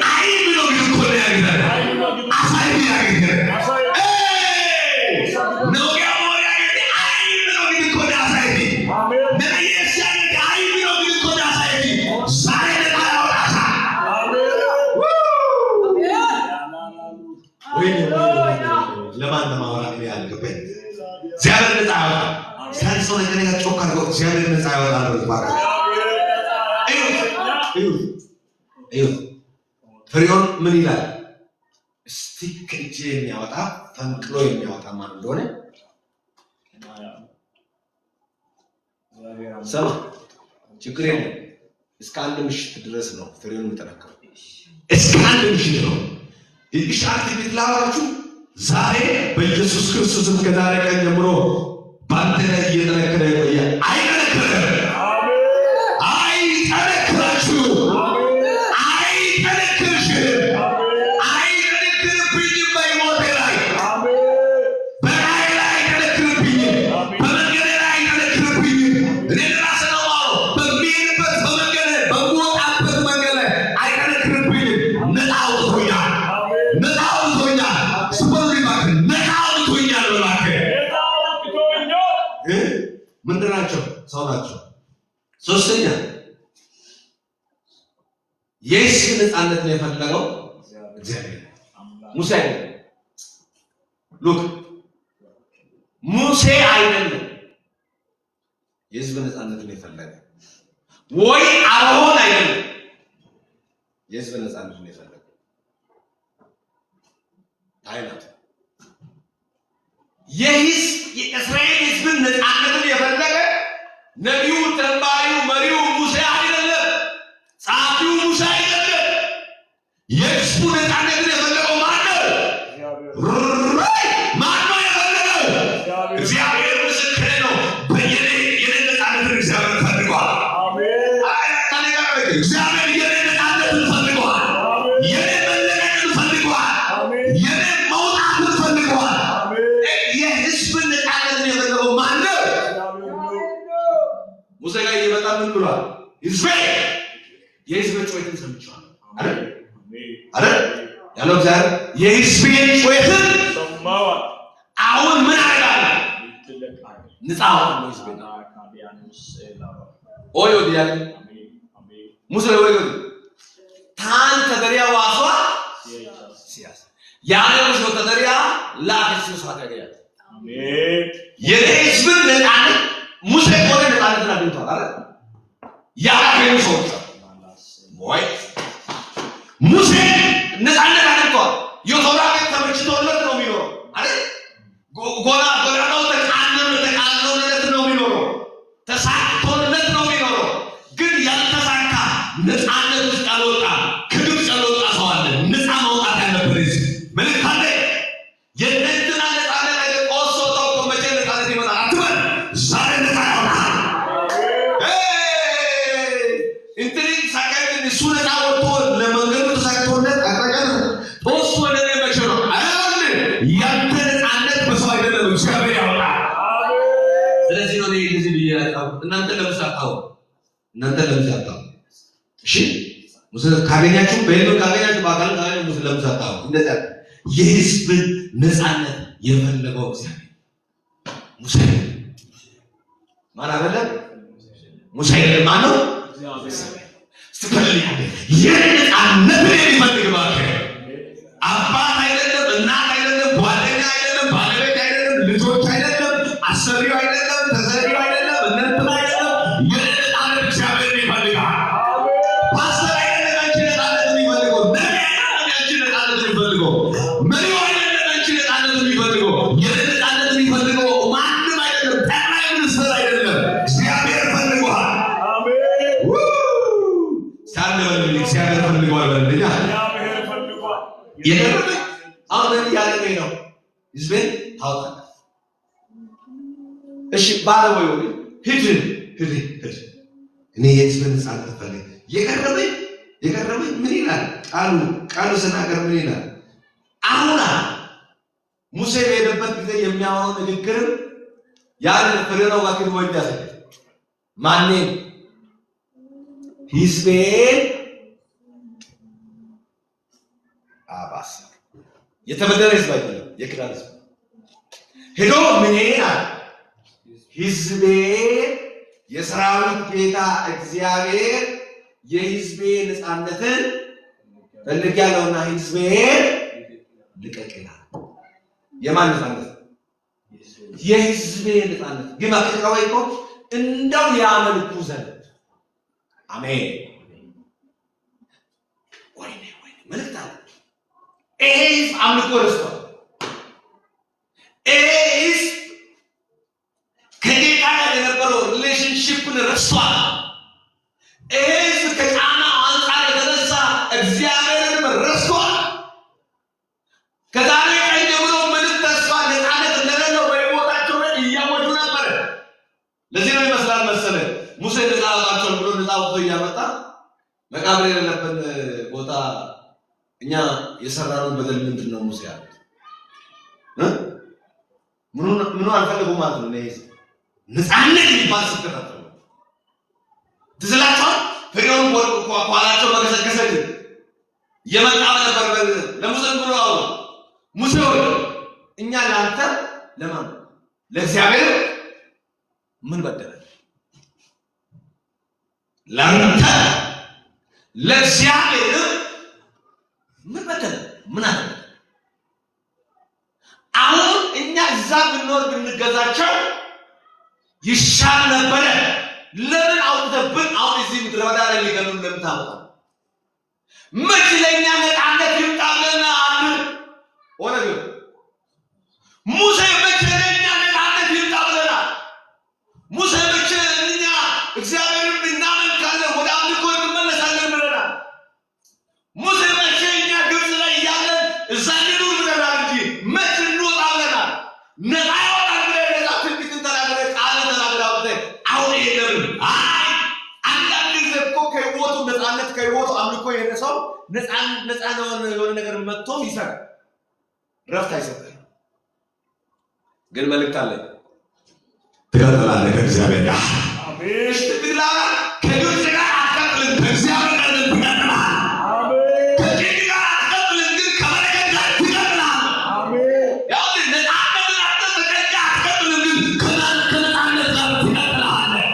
አይ ብሎ ቢልኮ ያገኛል አሳይ ያገኛል ነው ያሞያ አይ ብሎ ቢልኮ አሳይ ነየስ ያገኛል አይ ብሎ ቢልኮ አሳይ ዛሬ ለታውራታ ለማን ማውራት ያልገበኝ እግዚአብሔር ነፃ ያወጣል። ሳይንስ ነው ነገር ጮካ ነው። እግዚአብሔር ነፃ ያወጣል። ባካ ፍሬውን ምን ይላል? እስቲ ከእጄ የሚያወጣ ፈንቅሎ የሚያወጣ ማን እንደሆነ ሰማ። ችግር የለም። እስከ አንድ ምሽት ድረስ ነው ፍሬውን የሚጠነክረው። እስከ አንድ ምሽት ነው። ይሻት ቢትላችሁ ዛሬ በኢየሱስ ክርስቶስ ከዛሬ ቀን ጀምሮ ባንተ ላይ እየጠነከረ ይቆያል። አይጠነክርም። ምንድን ናቸው? ሰው ናቸው። ሶስተኛ የህዝብ ነፃነት ነው የፈለገው እግዚአብሔር። ሙሴ አይደለም። ሉክ ሙሴ አይደለም የህዝብ ነፃነት ነው የፈለገው፣ ወይ አሮን አይደለም የህዝብ ነፃነት ነው የፈለገው። አይናት የእስራኤል ህዝብን ነፃነትን የፈለገ ነቢዩ፣ ተንባዩ፣ መሪው ሙሴ አይደለም። ጸሐፊው ሙሴ አይደለም። የህዝቡ ነፃነትን የፈለገው ማነው? ማነው የፈለገው? እግዚአብሔር ምስክሬ ነው። በየኔ ነፃነትን እግዚአብሔር ፈልጓል። እግዚአብሔር የኔ ነፃነትን ፈልጓል። የኔ መለቀቅን ፈልጓል። የኔ መውጣትን ፈልጓል። የህዝብን ነፃነትን የፈለገው ማነው? ሙሴ ሙሴ ጋር እየመጣ ምን ብሏል? ሕዝቤ የሕዝቤ ጩኸትን ሰምቻለሁ አይደል አይደል ያለው እግዚአብሔር የሕዝቤ ጩኸትን ሰማዋል። አሁን ምን አደርጋለሁ? ነፃ አወጣለሁ ሕዝቤን። ኦዮ ዲያል ሙሴ ወይ ታን ተደሪያ ዋሷ ሲያስ ያለ ሙሴ ተደሪያ ላከስ ሳታገያ አሜን። የሕዝብን ነፃነት ሙሴ ቆረ ነፃነትን አግኝቷል አይደል? ያገኙ ሰዎች ወይ ሙሴ ነፃነት አግኝቷል። የቶራ ቤት ተመችቶለት ነው የሚኖረው አይደል? ጎና ነው ተቃለለት ነው የሚኖረው። ተሳክቶለት ነው የሚኖረው። ግን ያልተሳካ ነፃነት ውስጥ አልወጣ ከግብፅ ያልወጣ ሰው አለ። ነፃ መውጣት ያለበት መልእክት አለ። የእንትና ነፃነት አይደል? ቆሶ ተው መቼ ነፃነት ይመጣል አትበል። ዛሬ ነፃ ያወጣል። እንትን ሳካይ እሱ ነፃ ወጥቶ ለመንገዱ ተሳክቶለት አቀረቀ ጦስ ወደ መቼ ነው አይደል? ያንተ ነፃነት በሰው አይደለም እግዚአብሔር ያወጣል። ስለዚህ ነው እንደዚህ ብያለሁ። እናንተ ለምሳታው እሺ ሙሴ ካገኛችሁ በሌሎች ካገኛችሁ በአካል ካገኛችሁ ሙሴ ለምሳታው እንደዛ የሕዝብ ነፃነት የፈለገው እግዚአብሔር ሙሴ ማን አበለ? ሙሴ ማን ነው? ስትፈልግ የነፃነት የሚፈልግ ማለት አባት አይደለም፣ እናት አይደለም፣ ጓደኛ አይደለም፣ ባለቤት አይደለም፣ ልጆች አይደለም፣ አሰሪው አይደለም፣ ተሰሪው አይደለም፣ እነንትና አይደለም። የነፃነት እግዚአብሔር ይፈልጋል። ፓስተር አይደለም አንቺ ነፃነት የሚፈልገው፣ ነቢይ አይደለም አንቺ ነፃነት የሚፈልገው፣ መሪው አይደለም አንቺ ነፃነት የሚፈልገው። የነፃነት የሚፈልገው ማንም አይደለም፣ ጠቅላይ ሚኒስትር አይደለም፣ እግዚአብሔር ፈልጓል። አሜን። ሳንበል እግዚአብሔር ፈልጓል በልኛ እግዚአብሔር ፈልጓል። የደረሰ አሁን ያለኝ ነው ሕዝቤን ታውቃለህ። እሺ ባለወዩ ሂድ እኔ የሕዝብን ነፃነት ፈልግ። የቀረበኝ ምን ይላል ቃሉ ስናገር ምን ይላል? አሁን ሙሴ በሄደበት ጊዜ የሚያወራው ንግግርም ያን ፍሬው ወኪል ወንድ ያሰ ማን ሕዝቤን አባስ የተበደረ ሕዝብ አይደለም፣ የክዳን ሕዝብ ሄዶ ምን ይላል? ሕዝቤ የሰራዊት ጌታ እግዚአብሔር የሕዝቤ ነፃነትን ፈልጌያለሁና ሕዝቤ ልቀቅ ይላል። የማን ነፃነት? የሕዝቤ ነፃነት። ግን አጥቃው እኮ እንደው ያመልኩ ዘንድ አሜን። ወይኔ መልእክት አለ። ኤስ አምልኮ ረስቷል። ኤስ ከጌታ ጋር የነበረው ሪሌሽንሺፕን ረስቷል። ኤስ ከጫና አንጻር የተነሳ እግዚአብሔርን ረስቷል። ከዛሬ ቀን ጀምሮ ምንም ተስፋ ነፃነት እንደሌለው በሕይወታቸው ላይ እያወጁ ነበር። ለዚህ ነው ይመስላል መሰለ ሙሴ ነፃ አውጣቸውን ብሎ ነፃ አውጥቶ እያመጣ መቃብር የሌለበት ቦታ እኛ የሰራነውን በደል ምንድን ነው ሙሴ ያሉት? ምኑ አልፈለጉም ማለት ነው። ነፃነት የሚባል ስብከት አለ። ትዝላቸዋል። ፍሬውን ኋላቸው በገሰገሰ የመጣ ነበር ለሙሴ ብሎ አሉ። ሙሴ ሆይ እኛ ለአንተ ለማን ለእግዚአብሔር ምን በደለን? ለአንተ ለእግዚአብሔር ምን በደለን? ምን አለ? አሁን እኛ እዛ ብንኖር ብንገዛቸው ይሻል ነበረ። ለምን አውጥተብን አሁን እዚህ ምድረ በዳ ላይ ሊገሉን ለምታመጣ መች ለእኛ ነፃነት ይምጣልና አሉ ሆነ። ግን ሙሴ መች ለእኛ ነፃነት ይምጣ ብለናል። ሙሴ መች እኛ እግዚአብሔርን እናመልካለን ወደ አምልኮ እንመለሳለን ብለናል። ሙሴ መች እኛ ግብፅ ላይ እያለን እዛ እንኑር ብለናል እንጂ መች እንወጣ ብለናል። ነፃ ያወጣል ብለን ነፃ ትንቢትን ተናግረ ቃል ተናግረ አውጥተህ አሁን የለም። አንዳንድ ጊዜ እኮ ከህይወቱ ነፃነት ከህይወቱ አምልኮ የሄደ ሰው ነፃ የሆነ ነገር መጥቶ ይሰራል፣ ረፍት አይሰጥም። ግን መልእክት አለ፣ ትቀጥላለህ ከእግዚአብሔር ጋር እስትብላላ ከግብፅ ጋር አትቀጥልም፣ ከእግዚአብሔር ጋር ትቀጥላለህ። ከጭንቅ ጋር አትቀጥልም፣ ግን ከበረከት ጋር ትቀጥላለህ። ያው ነፃነትን አትጠብቀህ አትቀጥልም፣ ግን ከነፃነት ጋር ትቀጥላለህ።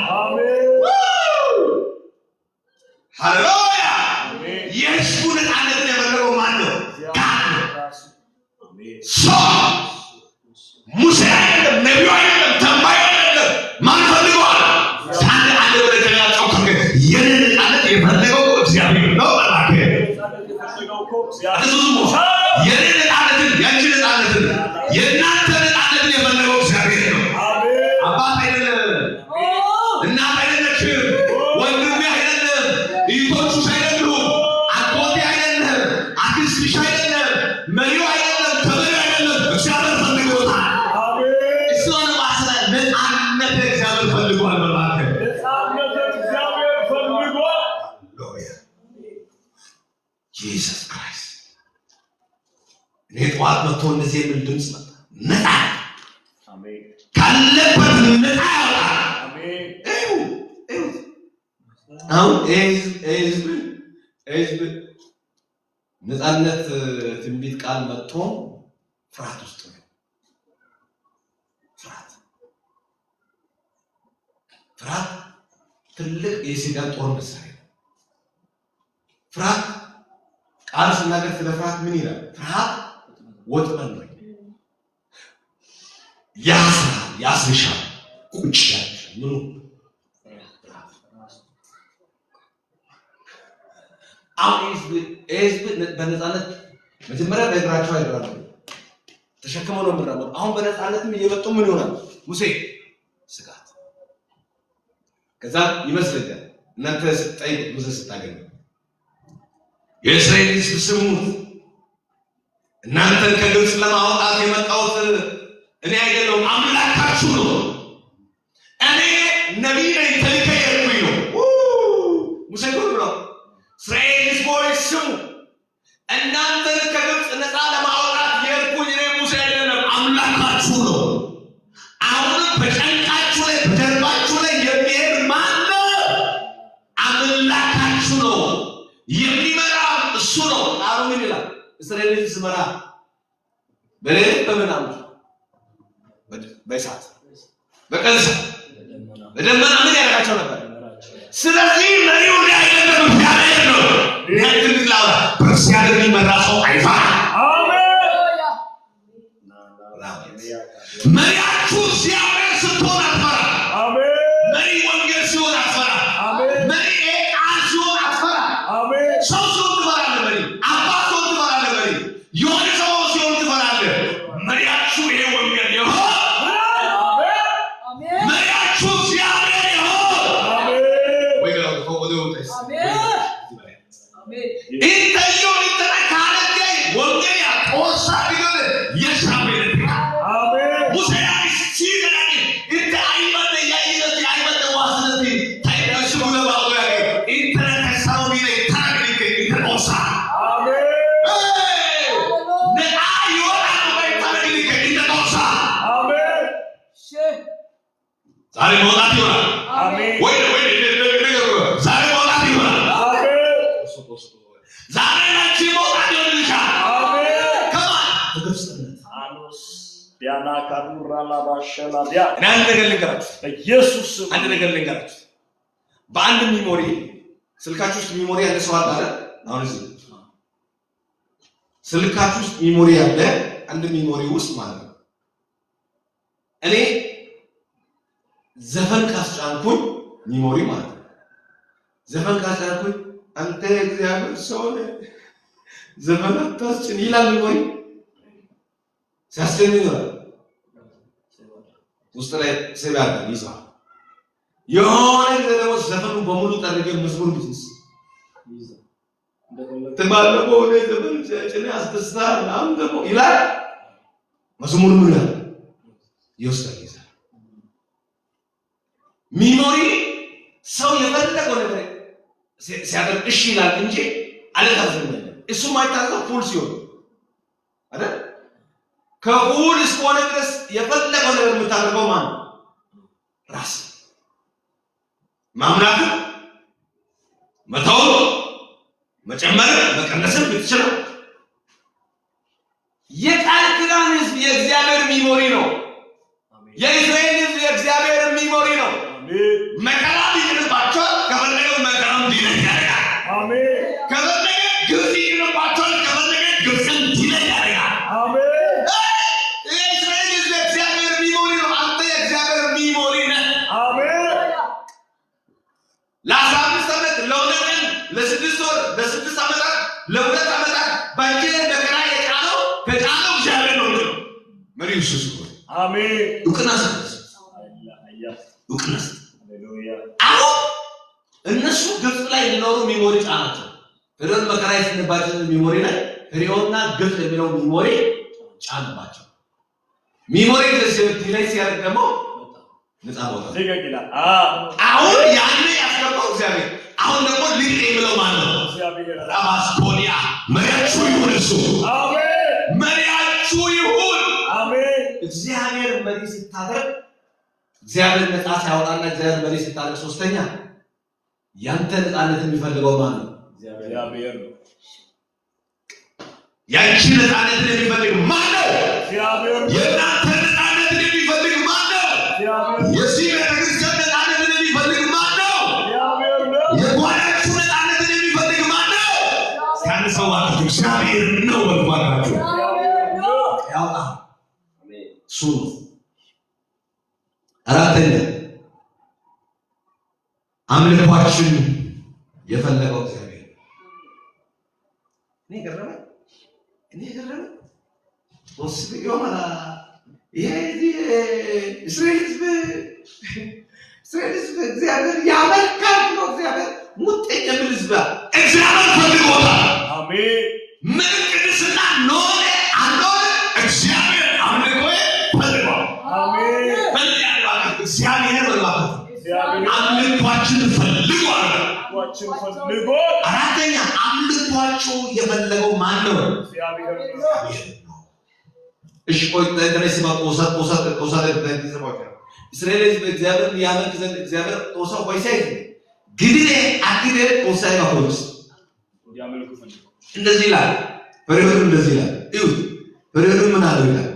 ሃሌሉያ! የሕዝቡ ነፃነትን የፈለገው ማን ነው? ሙሴ አይደለም፣ ነቢዩ አይደለም፣ ተንባዩ አይደለም። ማን ፈልገዋል? አንድ ወደ ተጋጫው የኔ ነፃነት የፈለገው እግዚአብሔር ነው። የኔ ነፃነትን ያንቺ ነፃነትን የእናንተ ነፃነትን የፈለገው እግዚአብሔር ነው። አባት አይደለም፣ እናት አይደለችም፣ ወንድሜ አይደለም፣ እህቶችሽ አይደሉም፣ አጎቴ አይደለም፣ አክስትሽ አይደለም፣ መሪው አይደለም፣ ተመሪው አይደለም። እግዚአብሔር ፈልጎታል። እሱን ማስላል ነፃነት እግዚአብሔር ፈልጓል። በማለት ነፃነት እግዚአብሔር ፈልጓል። ኢየሱስ ክርስቶስ እኔ ጠዋት መጥቶ እንደዚህ የሚል ድምፅ መጣ። ነፃ አሜን ካለበት ነፃ ያወጣል። አሜን አሁን ህዝብ ነፃነት ትንቢት ቃል መጥቶ ፍርሃት ውስጥ ነው። ፍርሃት ትልቅ የሰይጣን ጦር መሳሪያ ነው። ፍርሃት ቃል ስናገር ስለ ፍርሃት ምን ይላል? ፍርሃት ወጥመድ ነው። ያስርሻል፣ ቁጭ ያልሻል። ምኑ አሁን ህዝብ በነፃነት መጀመሪያ በእግራቸው አይደራሉ፣ ተሸክመው ነው የሚራመዱ። አሁን በነፃነትም እየመጡ ምን ይሆናል? ሙሴ ስጋት። ከዛ ይመስለኛል እናንተ ስትጠይቁት ሙሴ ስታገኙ የእስራኤል ሕዝብ ስሙት፣ እናንተን ከግብፅ ለማውጣት የመጣሁት እኔ አይደለሁም አምላካችሁ ነው። እኔ ነቢይ ነኝ፣ ተልኬ የሄድኩኝ ነው። ሙሴ ብሎ እስራኤል ሕዝቦች ስሙ፣ እናንተን ከግብፅ ነፃ ለማውጣት የሄድኩኝ እኔ ሙሴ አይደለም አምላካችሁ ነው። አሁንም በጫንቃችሁ ላይ በጀርባችሁ ላይ የሚሄድ ማነው? አምላካችሁ ነው። የሚመራ እሱ ነው። ቃሉ ምን ይላል? እስራኤል ሕዝብ ስመራ በሌሊት በምናም በእሳት በቀን በደመና ምን ያደርጋቸው ነበር? ስለዚህ መሪው አይደለም እግዚአብሔር ነው። በእግዚአብሔር የሚመራ ሰው አይፈራም። መሪያችሁ እግዚአብሔር ስትሆን አትፈራም። መሪ ወንጌል ሲሆን አትፈራም። መሪ ቃል ሲሆን አትፈራም። ሰው ሲሆን ትፈራለህ። መሪ አባት ሲሆን ትፈራለህ። መሪ የሆነ ሰው ሲሆን ትፈራለህ። መሪያችሁ ይሄ ወንጌል ይሆን፣ መሪያችሁ እግዚአብሔር ይሆን። ዛሬ መውጣት ይሆናል። ወይ ዛሬ መውጣት ይሆናል። ዛሬ ናችሁ መውጣት ይሆንልሻል። ከማን ከግብፅነት ዲያና ካሩራ ላባሸላ ዲያ አንድ ነገር ልንገራችሁ፣ በኢየሱስ አንድ ነገር ልንገራችሁ። በአንድ ሚሞሪ ስልካችሁ ውስጥ ሚሞሪ ያለ ሰው አለ። አሁን እዚህ ስልካችሁ ውስጥ ሚሞሪ ያለ አንድ ሚሞሪ ውስጥ ማለት ነው። እኔ ዘፈን ካስጫንኩኝ ሚሞሪ ማለት ነው። ዘፈን ካስጫንኩኝ አንተ እግዚአብሔር ሰው ነህ ዘፈን አታስጭን ይላል ሚሞሪ። ሲያስጨን ይላል ውስጥ ላይ ሰባል ይዟል። የሆነ ደግሞ ዘፈኑ በሙሉ ጠርገ መዝሙር ቢዝነስ ተባለበው ወደ ዘፈን ጭኔ አስተስታር አሁን ደግሞ ይላል መዝሙር ምን ይላል ይወስዳል። ሚሞሪ ሰው የፈለገው ነገር ሲያደርግ እሺ ይላል እንጂ አለታዘዘ። እሱ ማይታዘው ፉል ሲሆን አይደል? ከፉል እስከሆነ ድረስ የፈለገው ነገር የምታደርገው ማን ራስ። ማምናት መተው መጨመር መቀነስም ብትችል የቃል ኪዳን ሕዝብ የእግዚአብሔር ሚሞሪ ነው። የእስራኤል ሕዝብ የእግዚአብሔር ሚሞሪ ነው። መከራ ቢጥልባቸው ከፈለገ መከራም ዲለት ያደርጋል። አሜን። ከፈለገ ግብፅ ይጥልባቸው ከፈለገ ግብፅን ዲለት ያደርጋል። አሜን። የእስራኤል ሕዝብ የእግዚአብሔር ሚሞሪ ነው። አንተ የእግዚአብሔር ሚሞሪ ነህ። አሜን። ለ15 ዓመት ለሁለት ለስድስት ወር ለስድስት ዓመታት ለሁለት ዓመታት ባንቺ መከራ የጫነው ከጫነው እግዚአብሔር ነው ነው መሪው ኢየሱስ ነው። አሜን። ዱቅናስ ዱቅናስ ሃሌሉያ። አሁን እነሱ ግብፅ ላይ ሊኖሩ ሚሞሪ ጫናቸው። ፍርዖን መከራ ይስንባቸው ሚሞሪ ላይ ፍርዖንና ግብፅ የሚለው ሚሞሪ ጫንባቸው። ሚሞሪ ላይ ሲያደርግ ደግሞ ነፃ ቦታ ይገኛል። አሁን ያኔ ያስገባው እግዚአብሔር አሁን ደግሞ ልጅ የሚለው ማለት ነው እግዚአብሔር ራማስኮኒያ መሪያችሁ ይሁን እሱ። አሜን። መሪያችሁ ይሁን። አሜን። እግዚአብሔር መሪ ሲታደርግ እግዚአብሔር ነፃ ሲያወጣና እግዚአብሔር መሪ ሲታደርግ ሶስተኛ ያንተ ነፃነት የሚፈልገው ማን ነው? እግዚአብሔር ነው። ያንቺ ነፃነት የሚፈልግ ማን ነው? እግዚአብሔር። የእናንተ ነፃነት የሚፈልግ ማን ነው? እግዚአብሔር። የዚህ ቤተክርስቲያን ነፃነት የሚፈልግ ማን ነው? እግዚአብሔር ነው። የጓዳችሁ ነፃነት የሚፈልግ ማን ነው? ሳንሰዋችሁ እግዚአብሔር ነው። በጓዳችሁ ያውጣ እሱ ነው። አራተኛ አምልኳችን የፈለገው እግዚአብሔር እኔ ገረመኝ ወስብ ይሆናል። ይሄ እስራኤል ሕዝብ እግዚአብሔር ያመልካል ብሎ እግዚአብሔር ሙጥኝ የሚል ሕዝብ እግዚአብሔር ፈልጎታል። አሜን። ምን ቅድስና ኖረ አልኖረ እግዚአብሔር አምልኮዬ ፈልጓል። አሜን። እግዚአብሔር ፈልጓል። አምልኳችን ፈልጓል። አራተኛ አምልኳቸው የፈለገው ማን ነው? እግዚአብሔር ነው። እሺ ቆይ ተነስማ ቆሳ እስራኤል ሕዝብ እግዚአብሔር ያመልክ ዘንድ እግዚአብሔር ቆሳ ቆይሳይ ግድኔ አክደ ቆሳይ ማቆስ ያመልኩ እንደዚህ ይላል። ፈርዖን እንደዚህ ይላል። ይሁን ፈርዖን ምን አለው ይላል።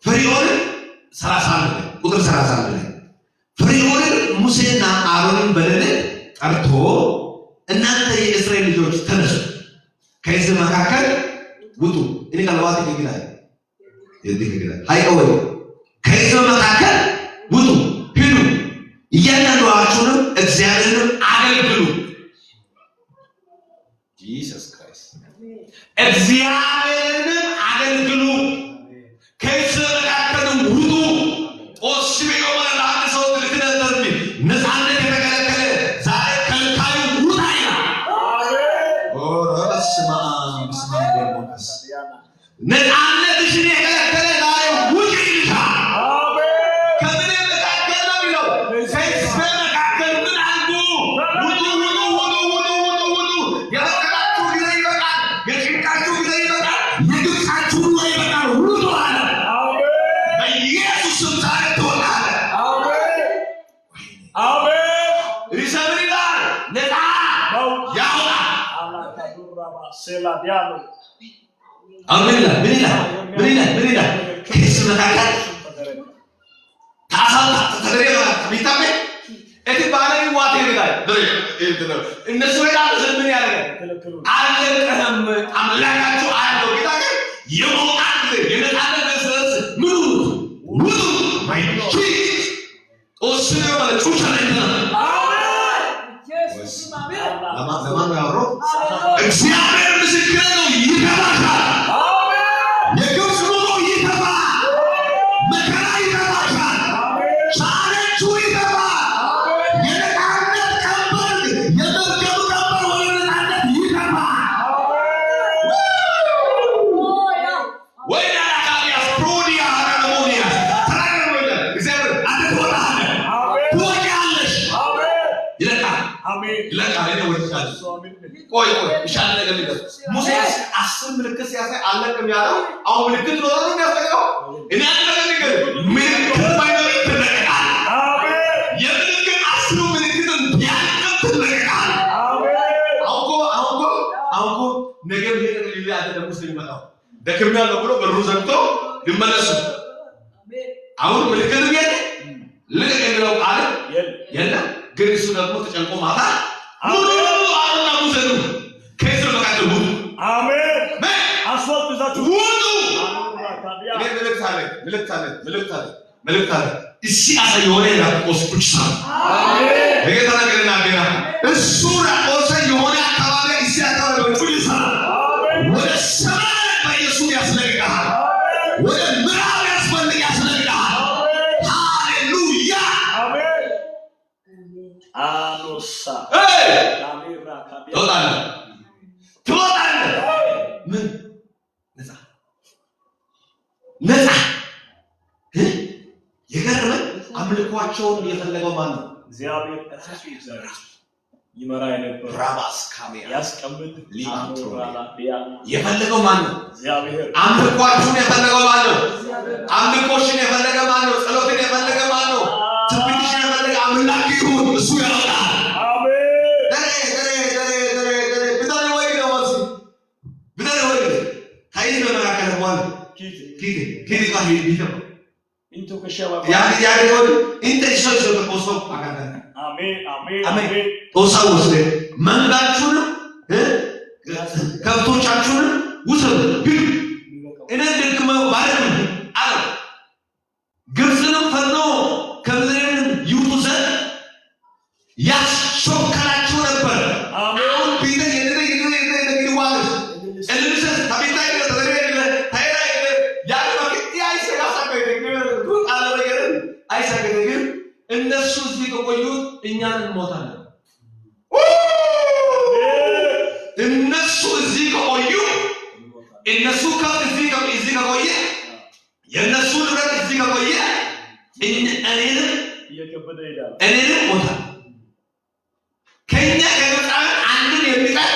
ፈርዖን 31 ቁጥር 31 ላይ ፈርዖን ሙሴና አሮንን በሌሊት ጠርቶ እናንተ የእስራኤል ልጆች ተነሱ፣ ከሕዝብ መካከል ውጡ። እኔ ካልዋት ይገኛል ይገኛል ሃይቆይ ከሕዝብ መካከል ውጡ፣ ሂዱ፣ እያንዳንዳችሁንም እግዚአብሔርን አገልግሉ። ኢየሱስ ክርስቶስ እግዚአብሔርን አገልግሉ። ከሕዝብ መካከል ውጡ። ኦስቢዮ ማለት አንድ ሰው ልትነጠርሚ ነፃነት የተከለከለ ዛሬ ከልካዩ ውጣ ይላል። ስማ ነፃነትሽን የከለከለ ዛሬ ውጭ ይልሻል። ከምን መካከል ነው የሚለው? ከሕዝብ መካከል ምን አድርጉ? ውጡ። የበቀላችሁ ጊዜ ይበቃል። የጭንቃችሁ ጊዜ ይበቃል። የግብፃችሁ ጊዜ ይበቃል። ውጡ አለ። በኢየሱስ ስም ዛሬ ትወጣለህ። አሜን። ሪሰብር ይላል ነፃ ያውጣ። አሜን። ምን ይላል? ከሕዝብ መካከል ታሳታ ተደረገ ቢታመ እቲ ባለኝ ዋቴ ይላል። እነሱ ይላል ምን ያደርጋል? አለቀህም አምላካችሁ አለው ጌታ ግን የሞቃት የነፃነት መሰረት ምን ውጡ ማይቺ ኦስነ ማለት ጩቻ ላይ ለማን ያወራው? እግዚአብሔር ምስክር ነው። ይገባሻል። የግብፅ ኑሮ ይገባል። መከራ ይገባሻል። ቻለንጁ ይገባል። የነፃነት ቀንበር የመርገም ቀንበር ወደ ነፃነት ይገባል። ወይና ያካቢያስ ፕሮዲያ አረሞኒያ ተራገሞኛ እግዚአብሔር አንተ ትወጣለህ፣ ትወጪያለሽ። ይለቃል። አሜን። ይለቃል። እኔ ወጥቻለሁ። ቆይ ይሻል ነገር ሊደር ሙሴ 10 ምልክት ሲያሳይ አለቅም ያለው አሁን ምልክት ኖሮ ነው የሚያስፈልገው። እኔ አንተ ነገር ምልክት ባይኖር ይተነቃል። አሜን። የምልክት 10 ምልክትን ቢያንስ ደክሜያለሁ ብሎ በሩ ዘግቶ ሊመለሱ አሁን ምልክት የለ ልክ የሚለው ቃል የለም። ግን እሱ ደግሞ ተጨንቆ ማታ አሁን ሙሴ ከእስር መካከል ሁሉ አሜን አስወጥታችሁ ሁሉ እኔ መልእክት አለ እሺ አሳየሆነ ያቆስ ቁጭሳ አሜን በጌታ ነገርና ገና እሱ ያቆሰ የሆነ አካባቢ እሺ አካባቢ ቁጭሳ አሜን ወደ ሰማይ በኢየሱስ ያስለቅቃል ወደ ምዕራብ ያስለቅቃል ሃሌሉያ አሜን አኖሳ አሜራ ካቢያ ትወጣለህ ምን ነፃ የገረመኝ አምልኳቸውን የፈለገው ማን ነው? እግዚአብሔር ራሱ ይዘራል ይመራ የነበረው ራባስ ካሜያ ያስቀምጥ ሊማንትሮላ የፈለገው ማን ነው? እግዚአብሔር አምልኳቸውን የፈለገው ማን ነው? አምልኮሽን የፈለገ ማን ነው? ጸሎትን የፈለገ ማን ነው? ትንቢትሽን የፈለገ አምላክ ይሁን እሱ ያወጣል። አሜን ብታኔ ወይ ነው ብታኔ ወይ ታይዝ በመካከል ማለት ኪት ጋር ይሄድ into kashaba ya inte show koso agada amen ተወሳውስ መንጋችሁን ከብቶቻችሁን ውሰዱ ግን እኔ ደክመው ማለት አለ ግብፅንም ፈርዶ ከምድር ይውጡ ዘንድ ያስሾከራችሁ ነበር። አሁን ቢተ የነደ ይዋል እልልሰ ታቢታይ አይሳገደግም እነሱ እዚህ ከቆዩት እኛን እንሞታለን። እነሱ እዚህ ከቆዩ እነሱ ከዚህ ከቆየ የነሱ ንብረት እዚህ ከቆየ እኔንም ሞታ ከኛ ከመጣን አንድን የሚቀር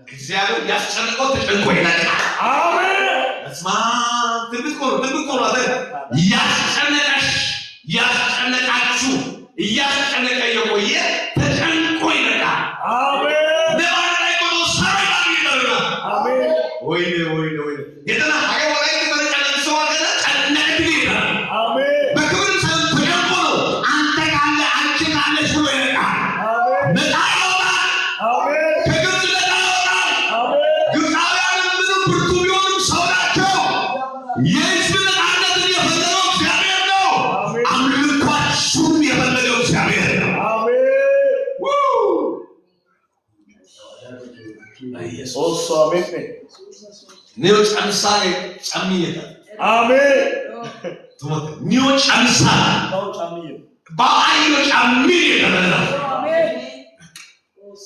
እግዚአብሔር ያስጨነቀው ተጨንቆ ይላል። አሜን እስማ ትብቆ ያስጨነቃችሁ እያስጨነቀ የቆየ ተጨንቆ ይለቃል። አሜን ለማለት ቆዶ ሰራይ ይደረጋ አሜን ወይኔ የትና ሀገ ወላይ ተጨነቀ ሰው አገለ ጨነቀ ይላል። አሜን በክብር ተጨንቆ አንተ ካለ አንቺ ካለሽ ብሎ ይለቃል። አሜን ነጣውታ አሜን ከግብፅ ነጣውታ አሜን ግብፃውያን ምንም ብርቱ ቢሆንም ሰው ናቸው። የህዝብን አንድነት የፈጠረው እግዚአብሔር ነው። አምልኳችሁን የፈለገው እግዚአብሔር ነው። አሜን ኢየሱስ አሜን ኒዮ ጫምሳሌ ጫሚየታ አሜን ቶማት ኒዮ ጫምሳሌ ባአይዮ ጫሚየታ አሜን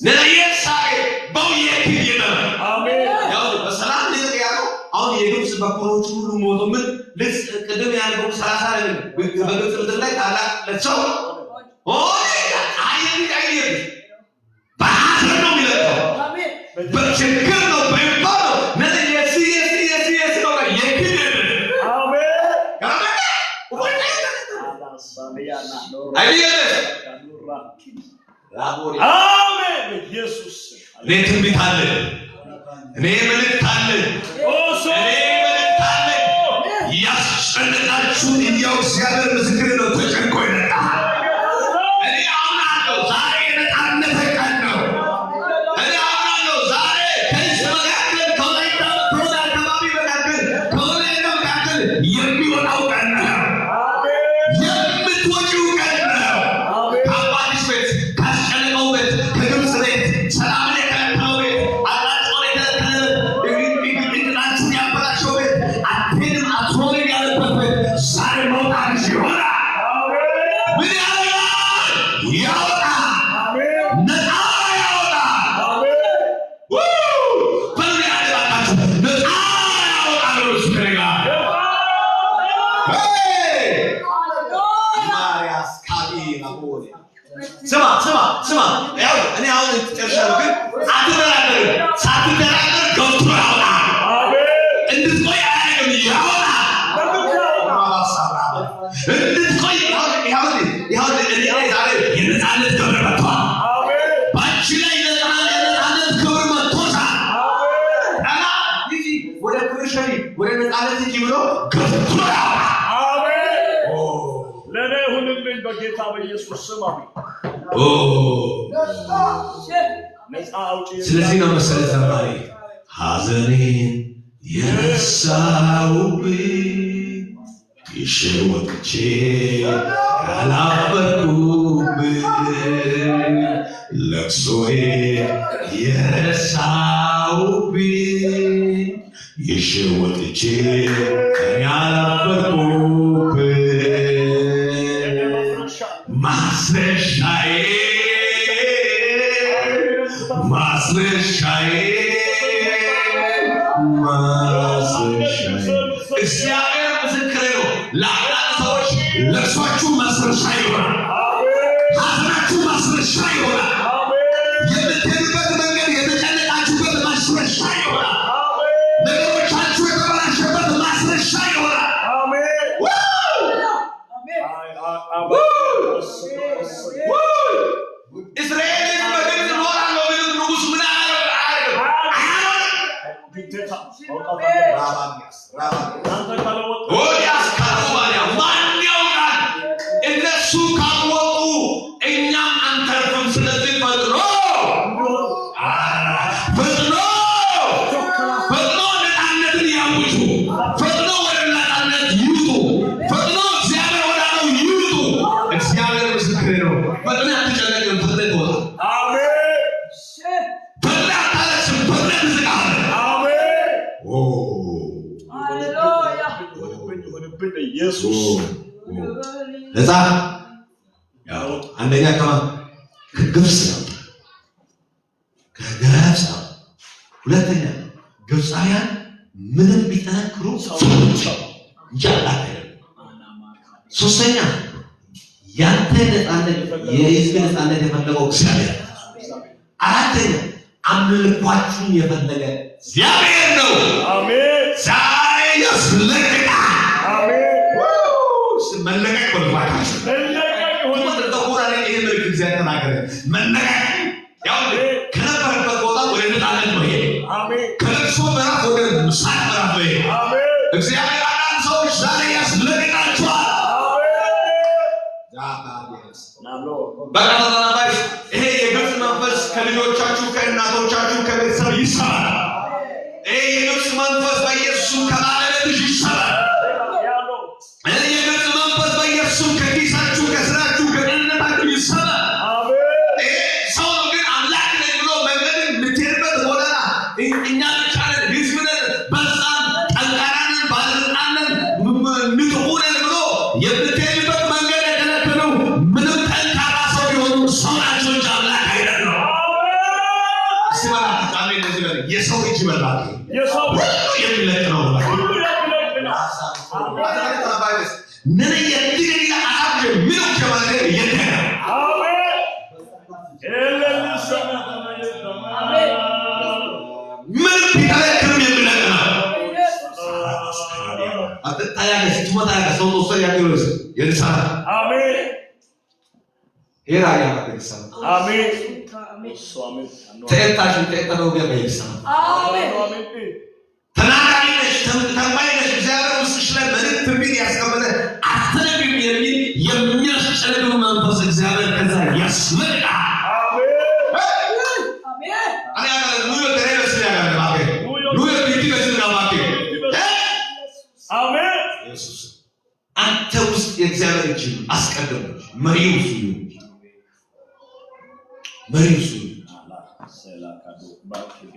ነየሳሌ ባውየኪየታ አሜን ያው በሰላም ነው አሁን የግብፅ በኩሮች ሁሉ ሞቶ ምን ልስ ቅድም ያለው 30 በግብፅ ምድር ላይ ታላቅ ለሰው አይደል በሐዘን ነው የሚለቀው በችግር ነው በይባለው ነዚህ የሲ ነው የኪድ አሜን ኢየሱስ እኔ ትንቢት አለ እኔ መልእክት አለ ያስጨነቃችሁ እንዲያው እግዚአብሔር ምስክር ነው። ተጨንቆ ይለቃል። እኔ አምናለሁ ዛሬ የነጻነት ቀን ነው። እኔ አምናለሁ ዛሬ ከዚህ መካከል ከወላይታ አካባቢ መካከል ከወላይታ መካከል የሚወጣው ቀን ነው። የምትወጪው ቀን ነው። ከአባትሽ ቤት ካስጨነቀው ቤት ከግብፅ ቤት ሰላም የከለከለው ቤት አላጭሆን የከለከለ እንግዲናችሁን ያበላሸው ቤት አትሄድም አትሆንም ያለበት ቤት ዛሬ መውጣት ይሆናል። ገፍትሮ አሜን ለኔ ሁሉምን በጌታ በኢየሱስ ስም አሜን ነፃ አውጪ ስለዚህ ነው መሰለህ ዘማሪ ሐዘኔን የረሳሁብኝ ይሽወጥቼ ያላፈርኩብኝ ለቅሶዬ የረሳሁብኝ ይሽወጥቼ ያላፈርኩብኝ ማስረሻዬ እግዚአብሔር ምስክሬ ነው። ለአንዳንድ ሰዎች ለቅሷችሁ ማስረሻ ይሆናል። ሐዘናችሁ ማስረሻ ይሆናል። የምትሄዱበት መንገድ የተጨነቃችሁበት ማስረሻ ይሆናል። ነገሮቻችሁ የተበላሸበት ማስረሻ ይሆናል። እስራኤልን በግብፅ እኖራለሁ ቢሉት ንጉሥ ምን ማን ያውቃል? እነሱ ካወቁ እኛም አንተርፍም። ስለዚህ ፈጥኖ ነፃነትን ያውጁ። ፈጥኖ ወደ ነፃነት ይውጡ። ፈጥኖ እግዚአብሔር ወዳለው ይውጡ። እግዚአብሔር ምስክሬ ነው። ፈጥኖ አትጨነቅም። ፈጥኖ ይወጣል። ነፃ አንደኛ ከግብፅ ነው፣ ከግብፅ ነው። ሁለተኛ ግብፃውያን ምንም ቢጠነክሩ ሰዎች እንጃላት አይደለም። ሶስተኛ ያንተ ነፃነት የህዝብ ነፃነት የፈለገው እግዚአብሔር። አራተኛ አምልኳችሁን የፈለገ እግዚአብሔር ነው። አሜን። ዛሬ ያስለቅቃል። አሜን። መለቀቅ ወልባታችሁ መለቀቅ ያው ከነበረበት ቦታ ወደ ነፃነት ነው። ይሄ ከለቅሶ ምዕራፍ ወደ ምሳሌ ምዕራፍ ነው። ይሄ እግዚአብሔር አንዳንድ ሰዎች ዛሬ ያስለቅቃችኋል። በቃ ይሄ የግብፅ መንፈስ ከልጆቻችሁ ከእናቶቻችሁ ከቤተሰብ ይሰራል። ይሄ የግብፅ መንፈስ በኢየሱስ ከባለቤትሽ ይሰራል። የግብፅ መንፈስ በኢየሱስ ከኪሳችሁ ከስራችሁ ከደህንነታችሁ ይሰራል። ሰው ግን አምላክ ነኝ ብሎ መንገድን የምትሄድበት ጎዳና እኛ ብቻ ነን፣ ህዝብ ነን፣ በዛን ጠንካራንን ባለስልጣንን ንጥቁነን ብሎ የምትሄድበት መንገድ የከለከለው ምንም ጠንካራ ሰው ቢሆኑ ሰው ናቸው እንጂ አምላክ አይደለም። ሲበላት ቃሜ እንደዚህ በል የሰው እጅ በላት የሚለቅ ነው ምን የትግል አሳብ ምን ጀማለ የደረ ምን ቢከለክልም የሚለቅ ነው። አትታያለሽ ትሞታለሽ። ሰው ተወሰደ ያገለስ የንሳራ አሜን ሄራ ያማከሰ አሜን ተእታሽ ተእታው ገበይሳ አሜን ተናጋሪ ነሽ ተንባይ ነሽ። እግዚአብሔር ውስጥሽ ላይ መልእክት ቢል ያስቀመጠ አትነግሪም የሚል የሚያስጨንቅ መንፈስ እግዚአብሔር ከዛ ያስመጣል። አሜን አሜን አያ ኑዮ ተረበስ ያጋለ ማከ ኑዮ ቢቲበስ ያጋለ አሜን ኢየሱስ አንተ ውስጥ የእግዚአብሔር እጅ አስቀድሞ መሪው እሱ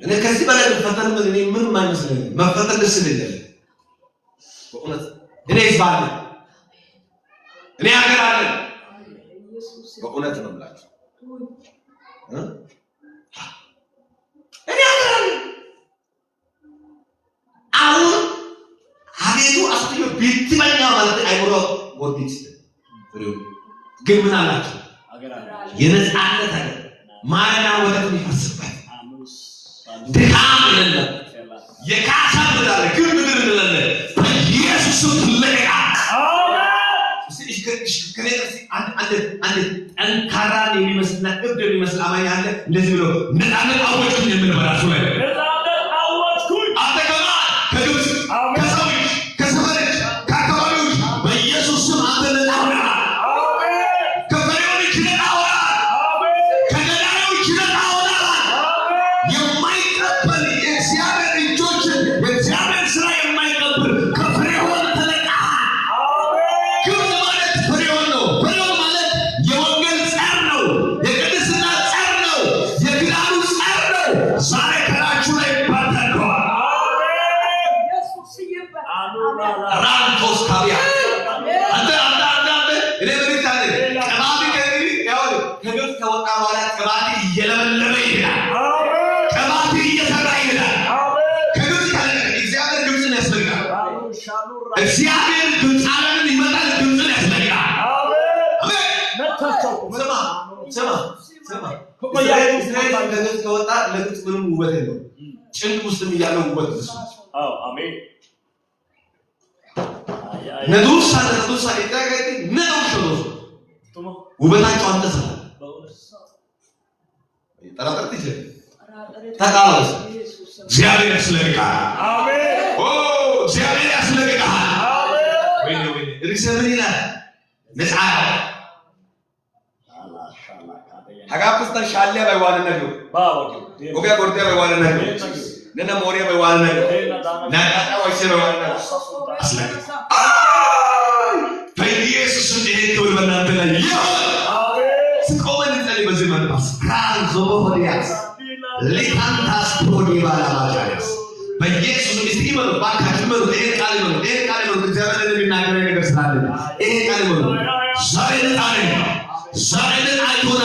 እኔ ከዚህ በላይ ፈተን ምን ማይመስለኝ መፈተን ደስ ይለኛል በእውነት። እኔ ይባል እኔ ሀገር አለ በእውነት ነው ብላችሁ እኔ ሀገር አለ አሁን ሀገሩ አስተዮ ቢትመኛ ማለት አይብሮ ወዲት ግን ምን አላችሁ የነፃነት አለ ማና ወለት ይፈስበት ድካም የለም የካሳ ብላለ ግን ምድር እንደሌለ በኢየሱስ ትለቃ አንድ ጠንካራ የሚመስልና እብድ የሚመስል አማኝ አለ። እንደዚህ ብሎ ነፃነት አወጅኩኝ የሚል በራሱ ላይ ነፃነት አወጅኩኝ። አንተ ከማን ከግብፅ ከሰዎች ከሰፈሮች እግዚአብሔር ግብፃውያንን ይመጣል፣ ግብፅን ያስለቅቃል። ስማ እስራኤል ከግብፅ ከወጣ ለግብፅ ምንም ውበት የለውም። ጭንቅ ውስጥም እያለው ውበት እሱ አሜን። ነዱሳ ኢጣጋቲ ነዱስ ውበታቸው አንተ ሰራ ጠራጠርት ይችላል ተቃዋስ እግዚአብሔር ያስለቅቃል። አሜን። እግዚአብሔር ያስለቅቃል። አሜን። ወይኔ ሪሰብን ይላል ነፃ Hagapustan shalle by one another. Okay, go there by one another. Then a Moria by one another. Naka was by one another. Years to the head to Manapela. Yes! Common in the Libazimanas. Crowns over the ass. Litantas Podivalas. But yes, Mr. Evil, back at him, animal, the German in Nigeria. Animal. Silent animal. Silent icon.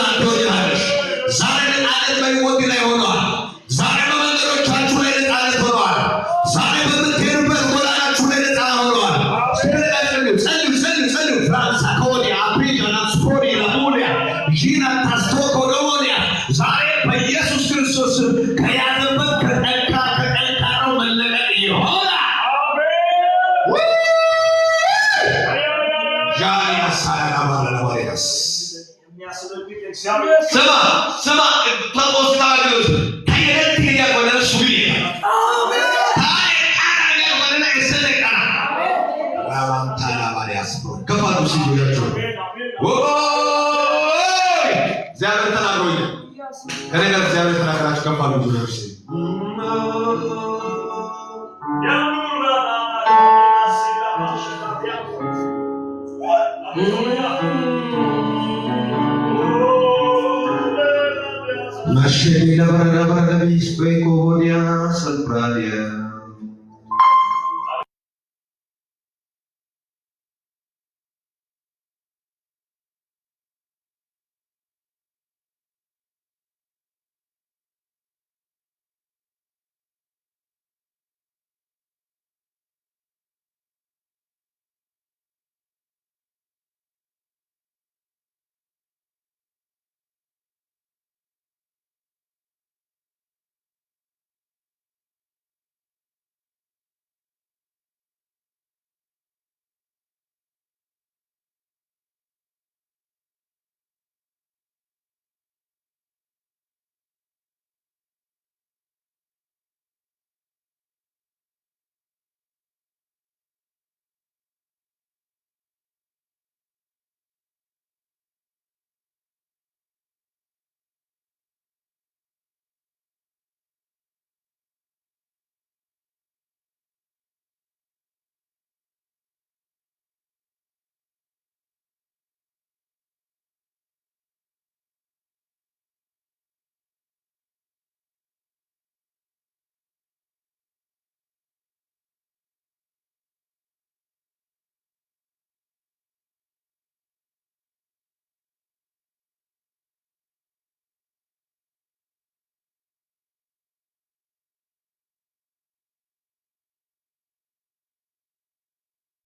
Silent icon by what did I honor? Silent on the translated icon. Silent on the temple, what I translated icon. Salute, France, Acodia, Aprilia, Nasporia, Lamulia, Gina, Tastoko, Romonia. Silent by Jesus Christus, Kayana, and Caro, and Leona. Jaya Salamarias. Sama, Pabos Tarius, Tayatia, when I swim. Come on, see you. Whoa! Zavatana Roya. Can I have Zavatana come on to the sea? Mashe la bara bara bispe kodia salpradia.